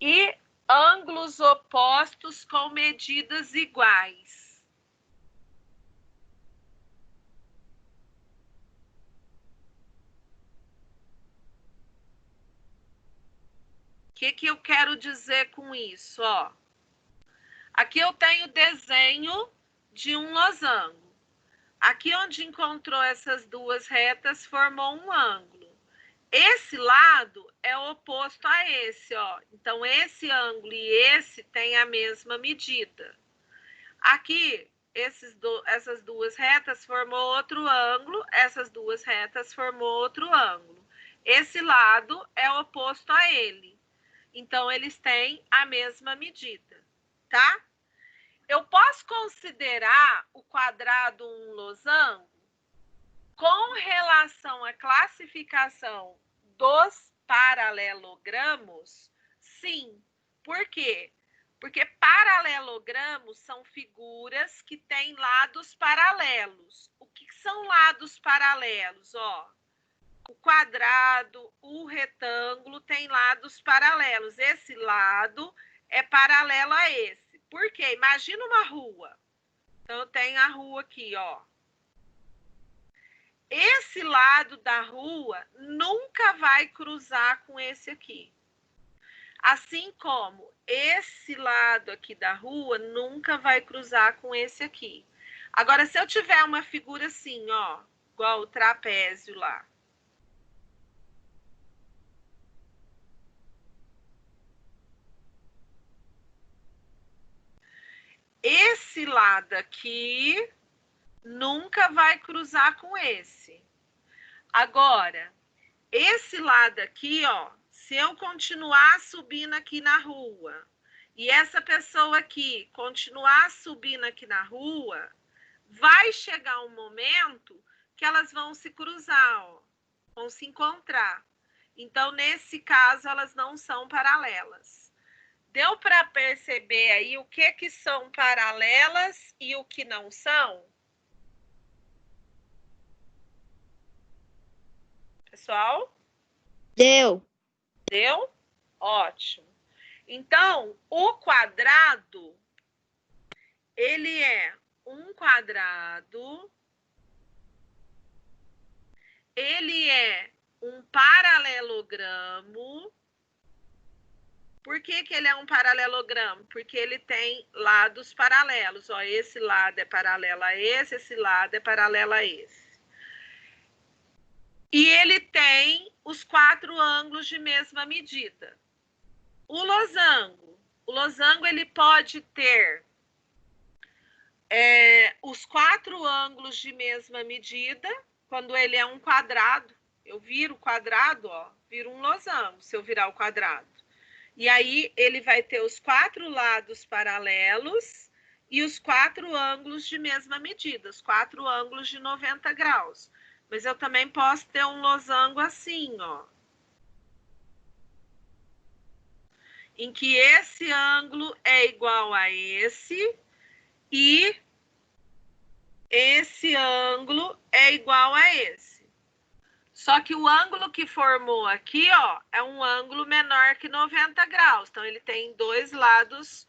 E ângulos opostos com medidas iguais. O que eu quero dizer com isso? Ó, aqui eu tenho desenho de um losango. Aqui onde encontrou essas duas retas, formou um ângulo. Esse lado é oposto a esse, ó. Então, esse ângulo e esse têm a mesma medida. Aqui, essas duas retas formou outro ângulo, essas duas retas formou outro ângulo. Esse lado é oposto a ele. Então, eles têm a mesma medida, tá? Eu posso considerar o quadrado um losango? Com relação à classificação dos paralelogramos, sim. Por quê? Porque paralelogramos são figuras que têm lados paralelos. O que são lados paralelos? Ó, o quadrado, o retângulo tem lados paralelos. Esse lado é paralelo a esse. Por quê? Imagina uma rua. Então, eu tenho a rua aqui, ó. Esse lado da rua nunca vai cruzar com esse aqui. Assim como esse lado aqui da rua nunca vai cruzar com esse aqui. Agora, se eu tiver uma figura assim, ó, igual o trapézio lá. esse lado aqui nunca vai cruzar com esse. Agora, esse lado aqui, ó, se eu continuar subindo aqui na rua e essa pessoa aqui continuar subindo aqui na rua, vai chegar um momento que elas vão se cruzar, ó, vão se encontrar. Então, nesse caso, elas não são paralelas. Deu para perceber aí o que são paralelas e o que não são? Pessoal?
Deu.
Deu? Ótimo. Então, o quadrado, ele é um quadrado, ele é um paralelogramo. Por que ele é um paralelogramo? Porque ele tem lados paralelos. Ó, esse lado é paralelo a esse lado é paralelo a esse. E ele tem os 4 ângulos de mesma medida. O losango ele pode ter os 4 ângulos de mesma medida, quando ele é um quadrado. Eu viro o quadrado, ó, viro um losango, se eu virar o quadrado. E aí ele vai ter os 4 lados paralelos e os 4 ângulos de mesma medida, os 4 ângulos de 90 graus. Mas eu também posso ter um losango assim, ó. Em que esse ângulo é igual a esse e esse ângulo é igual a esse. Só que o ângulo que formou aqui, ó, é um ângulo menor que 90 graus. Então, ele tem 2 lados,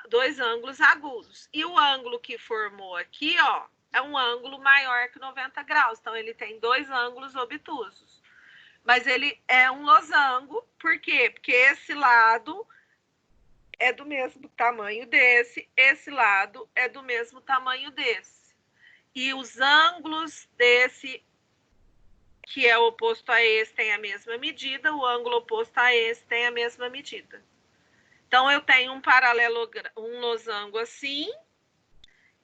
2 ângulos agudos. E o ângulo que formou aqui, ó, é um ângulo maior que 90 graus. Então, ele tem 2 ângulos obtusos. Mas ele é um losango. Por quê? Porque esse lado é do mesmo tamanho desse, esse lado é do mesmo tamanho desse. E os ângulos desse, que é oposto a esse, tem a mesma medida, o ângulo oposto a esse tem a mesma medida. Então, eu tenho um losango assim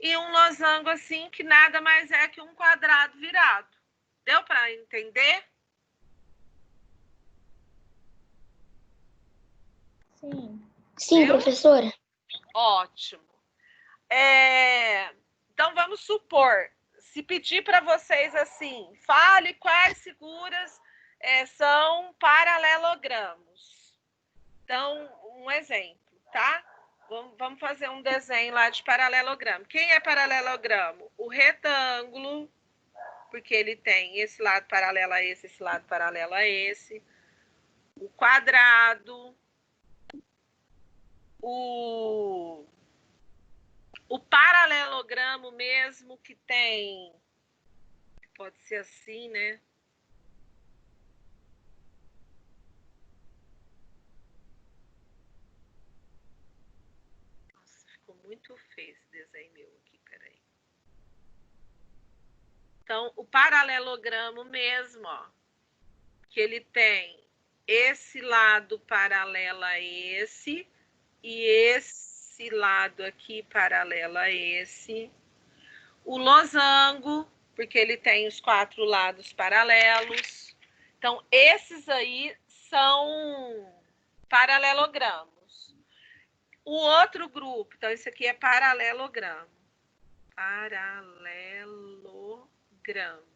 e um losango assim, que nada mais é que um quadrado virado. Deu para entender?
Sim.
Sim,
Deu?
professora.
Ótimo. Então, vamos supor, se pedir para vocês assim, fale quais figuras são paralelogramos. Então, um exemplo, tá? Vamos fazer um desenho lá de paralelogramo. Quem é paralelogramo? O retângulo, porque ele tem esse lado paralelo a esse lado paralelo a esse. O quadrado. O paralelogramo mesmo, que tem, pode ser assim, né? Nossa, ficou muito feio esse desenho meu aqui, peraí. Então, o paralelogramo mesmo, ó, que ele tem esse lado paralelo a esse e esse lado aqui paralelo a esse. O losango, porque ele tem os 4 lados paralelos. Então, esses aí são paralelogramos. O outro grupo, então, esse aqui é paralelogramo. Paralelogramo.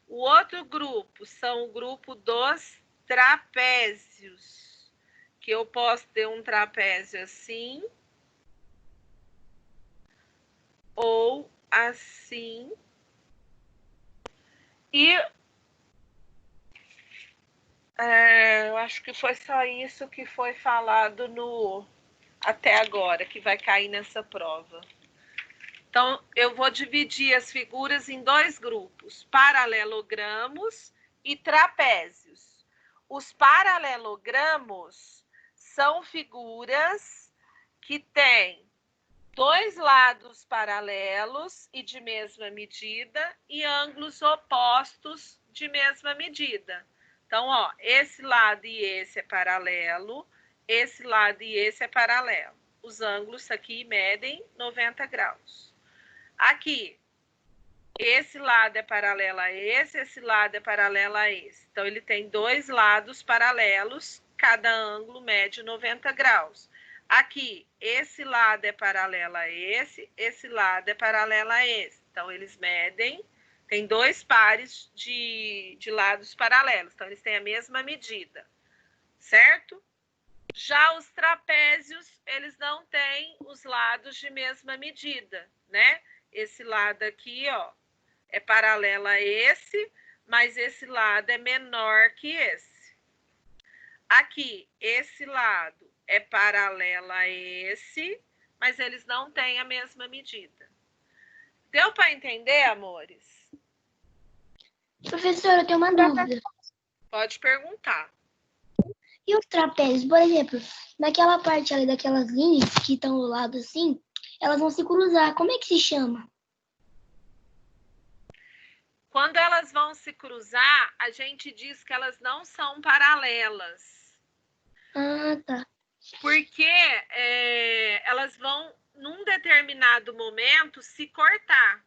O outro grupo são o grupo dos trapézios, que eu posso ter um trapézio assim, ou assim. E eu acho que foi só isso que foi falado até agora, que vai cair nessa prova. Então, eu vou dividir as figuras em 2 grupos, paralelogramos e trapézios. Os paralelogramos são figuras que têm 2 lados paralelos e de mesma medida e ângulos opostos de mesma medida. Então, ó, esse lado e esse é paralelo, esse lado e esse é paralelo. os ângulos aqui medem 90 graus. Aqui, esse lado é paralelo a esse lado é paralelo a esse. Então, ele tem dois lados paralelos, cada ângulo mede 90 graus. Aqui, esse lado é paralelo a esse lado é paralelo a esse. Então, eles medem, tem dois pares de lados paralelos. Então, eles têm a mesma medida, certo? Já os trapézios, eles não têm os lados de mesma medida, né? Esse lado aqui, ó, é paralelo a esse, mas esse lado é menor que esse. Aqui, esse lado é paralelo a esse, mas eles não têm a mesma medida. Deu para entender, amores?
Professora, eu tenho uma dúvida.
Pode perguntar.
E os trapézios, por exemplo, naquela parte ali daquelas linhas que estão do lado assim, elas vão se cruzar. Como é que se chama?
Quando elas vão se cruzar, a gente diz que elas não são paralelas.
Ah, tá.
Porque elas vão, num determinado momento, se cortar,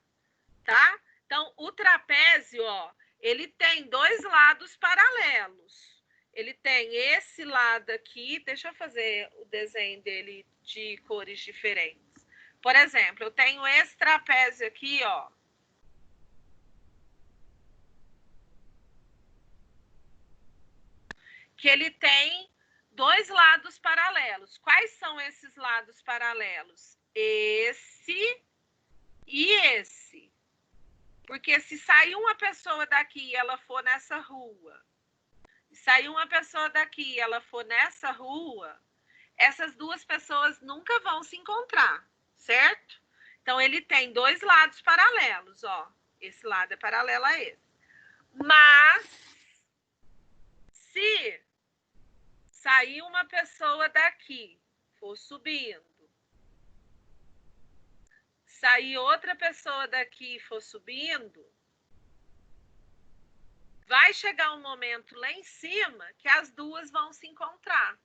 tá? Então, o trapézio, ó, ele tem dois lados paralelos. Ele tem esse lado aqui, deixa eu fazer o desenho dele de cores diferentes. Por exemplo, eu tenho esse trapézio aqui, ó. Que ele tem dois lados paralelos. Quais são esses lados paralelos? Esse e esse. Porque se sair uma pessoa daqui e ela for nessa rua, e sair uma pessoa daqui e ela for nessa rua, essas duas pessoas nunca vão se encontrar, certo? Então, ele tem dois lados paralelos, ó. Esse lado é paralelo a esse. Mas, se sair uma pessoa daqui, for subindo, sair outra pessoa daqui e for subindo, vai chegar um momento lá em cima que as duas vão se encontrar.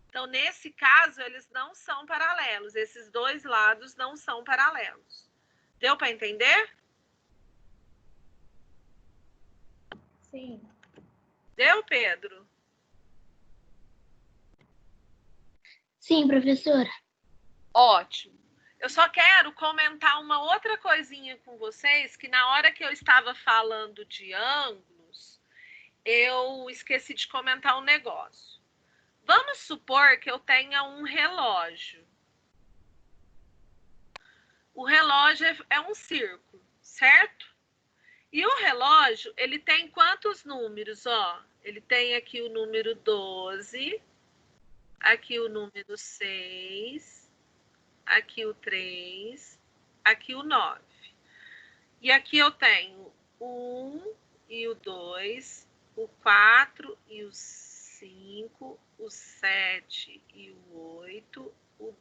Então, nesse caso, eles não são paralelos. Esses dois lados não são paralelos. Deu para entender?
Sim.
Deu, Pedro?
Sim, professora.
Ótimo. Eu só quero comentar uma outra coisinha com vocês, que na hora que eu estava falando de ângulos, eu esqueci de comentar um negócio. Vamos supor que eu tenha um relógio. O relógio é um círculo, certo? E o relógio, ele tem quantos números? Ó, ele tem aqui o número 12, aqui o número 6, aqui o 3, aqui o 9. E aqui eu tenho o 1 e o 2, o 4 e o 5, o 7 e o 8, o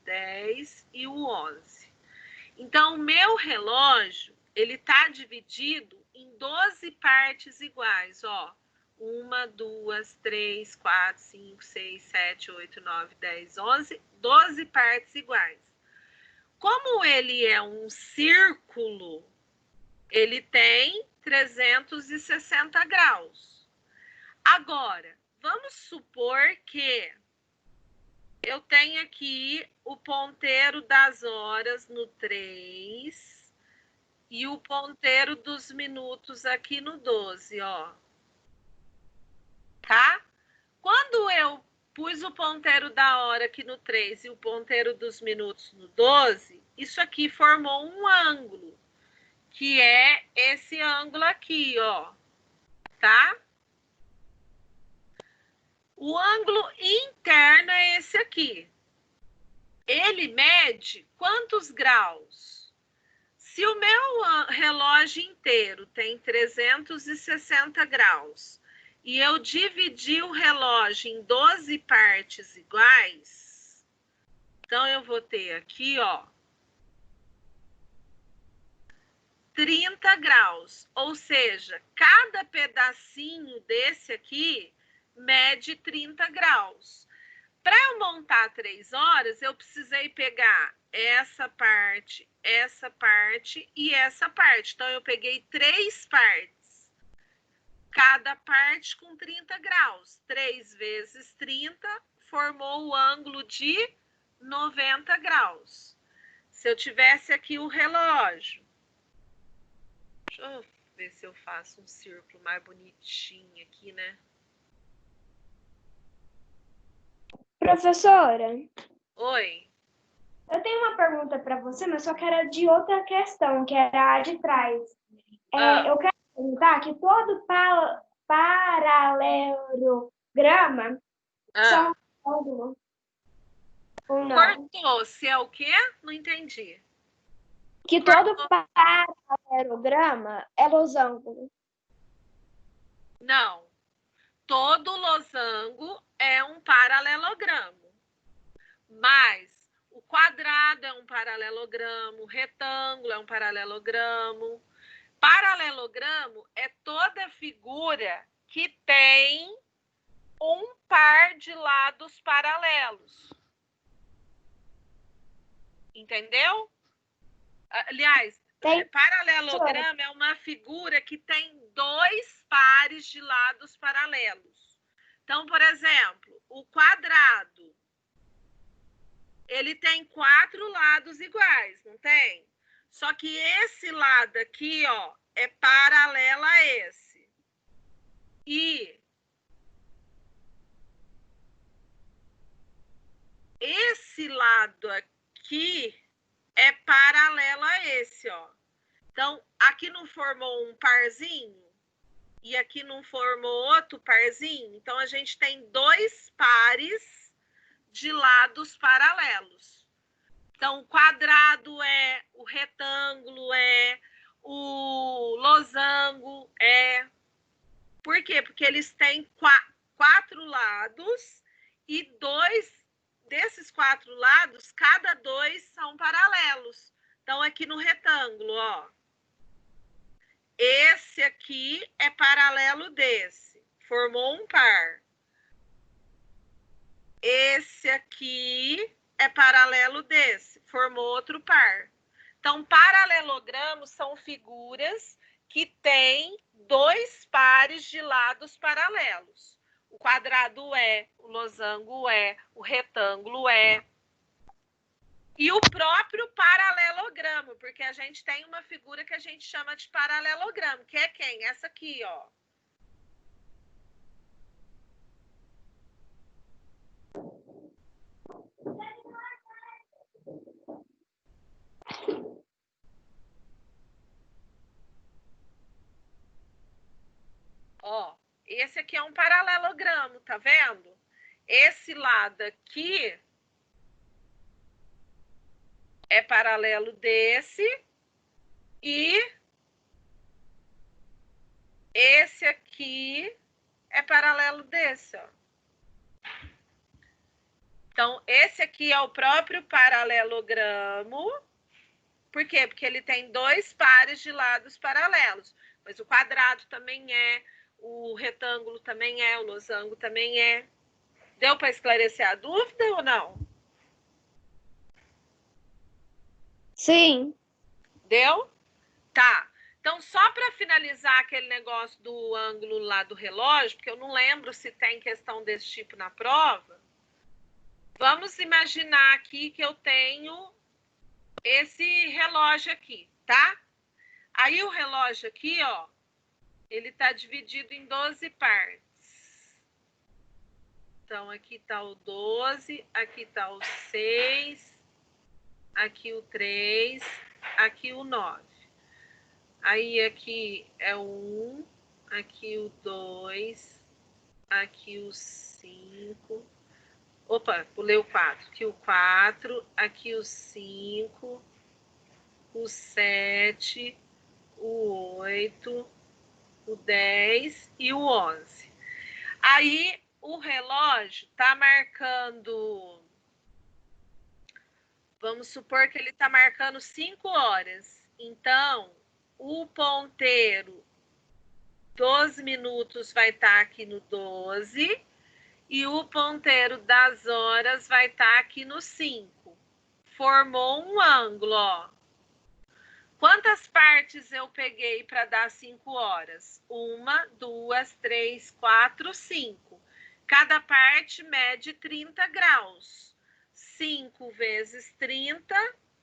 10 e o 11. Então, o meu relógio, ele está dividido em 12 partes iguais, ó. 1, 2, 3, 4, 5, 6, 7, 8, 9, 10, 11, 12 partes iguais. Como ele é um círculo, ele tem 360 graus. Agora, vamos supor que eu tenho aqui o ponteiro das horas no 3 e o ponteiro dos minutos aqui no 12, ó. Tá? Quando eu pus o ponteiro da hora aqui no 3 e o ponteiro dos minutos no 12, isso aqui formou um ângulo, que é esse ângulo aqui, ó. Tá? O ângulo interno é esse aqui. Ele mede quantos graus? Se o meu relógio inteiro tem 360 graus e eu dividir o relógio em 12 partes iguais, então eu vou ter aqui, ó, 30 graus. Ou seja, cada pedacinho desse aqui mede 30 graus. Para eu montar 3 horas, eu precisei pegar essa parte e essa parte. Então, eu peguei 3 partes. Cada parte com 30 graus. 3 vezes 30 formou o ângulo de 90 graus. Se eu tivesse aqui o relógio, deixa eu ver se eu faço um círculo mais bonitinho aqui, né?
Professora,
Oi.
eu tenho uma pergunta para você, mas só que era de outra questão, que era a de trás. Eu quero perguntar que todo paralelograma são ângulos. Ou não?
Cortou. Se é o quê? Não entendi.
Que todo paralelograma é losango.
Não. Todo losango é um paralelogramo. Mas o quadrado é um paralelogramo, o retângulo é um paralelogramo. Paralelogramo é toda figura que tem um par de lados paralelos. Entendeu? Aliás, paralelogramo é uma figura que tem 2 pares de lados paralelos. Então, por exemplo, o quadrado, ele tem 4 lados iguais, não tem? Só que esse lado aqui, ó, é paralelo a esse. E esse lado aqui é paralelo a esse, ó. Então, aqui não formou um parzinho? E aqui não formou outro parzinho? Então, a gente tem 2 pares de lados paralelos. Então, o quadrado é, o retângulo é, o losango é. Por quê? Porque eles têm 4 lados e 2 desses 4 lados, cada 2 são paralelos. Então, aqui no retângulo, ó. Esse aqui é paralelo desse. Formou um par. Esse aqui é paralelo desse. Formou outro par. Então, paralelogramos são figuras que têm 2 pares de lados paralelos. O quadrado é, o losango é, o retângulo é. E o próprio paralelogramo, porque a gente tem uma figura que a gente chama de paralelogramo, que é quem? Essa aqui, ó. Ó, esse aqui é um paralelogramo, tá vendo? Esse lado aqui é paralelo desse e esse aqui é paralelo desse, ó. Então, esse aqui é o próprio paralelogramo. Por quê? Porque ele tem 2 pares de lados paralelos. Mas o quadrado também é, o retângulo também é, o losango também é. Deu para esclarecer a dúvida ou não?
Sim.
Deu? Tá. Então, só para finalizar aquele negócio do ângulo lá do relógio, porque eu não lembro se tem questão desse tipo na prova, vamos imaginar aqui que eu tenho esse relógio aqui, tá? Aí o relógio aqui, ó, ele tá dividido em 12 partes. Então, aqui tá o 12, aqui tá o 6, aqui o 3, aqui o 9. Aí aqui é o 1, aqui o 2, aqui o 5. Opa, pulei o 4. Aqui o 4, aqui o 5, o 7, o 8, o 10 e o 11. Aí o relógio tá marcando, vamos supor que ele tá marcando 5 horas. Então, o ponteiro 12 minutos vai estar aqui no 12 E o ponteiro das horas vai estar aqui no 5. Formou um ângulo, ó. Quantas partes eu peguei para dar 5 horas? 1, 2, 3, 4, 5. Cada parte mede 30 graus. 5 vezes 30,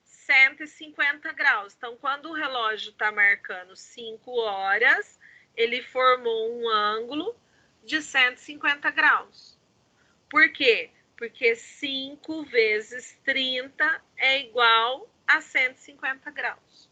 150 graus. Então, quando o relógio está marcando 5 horas, ele formou um ângulo de 150 graus. Por quê? Porque 5 vezes 30 é igual a 150 graus.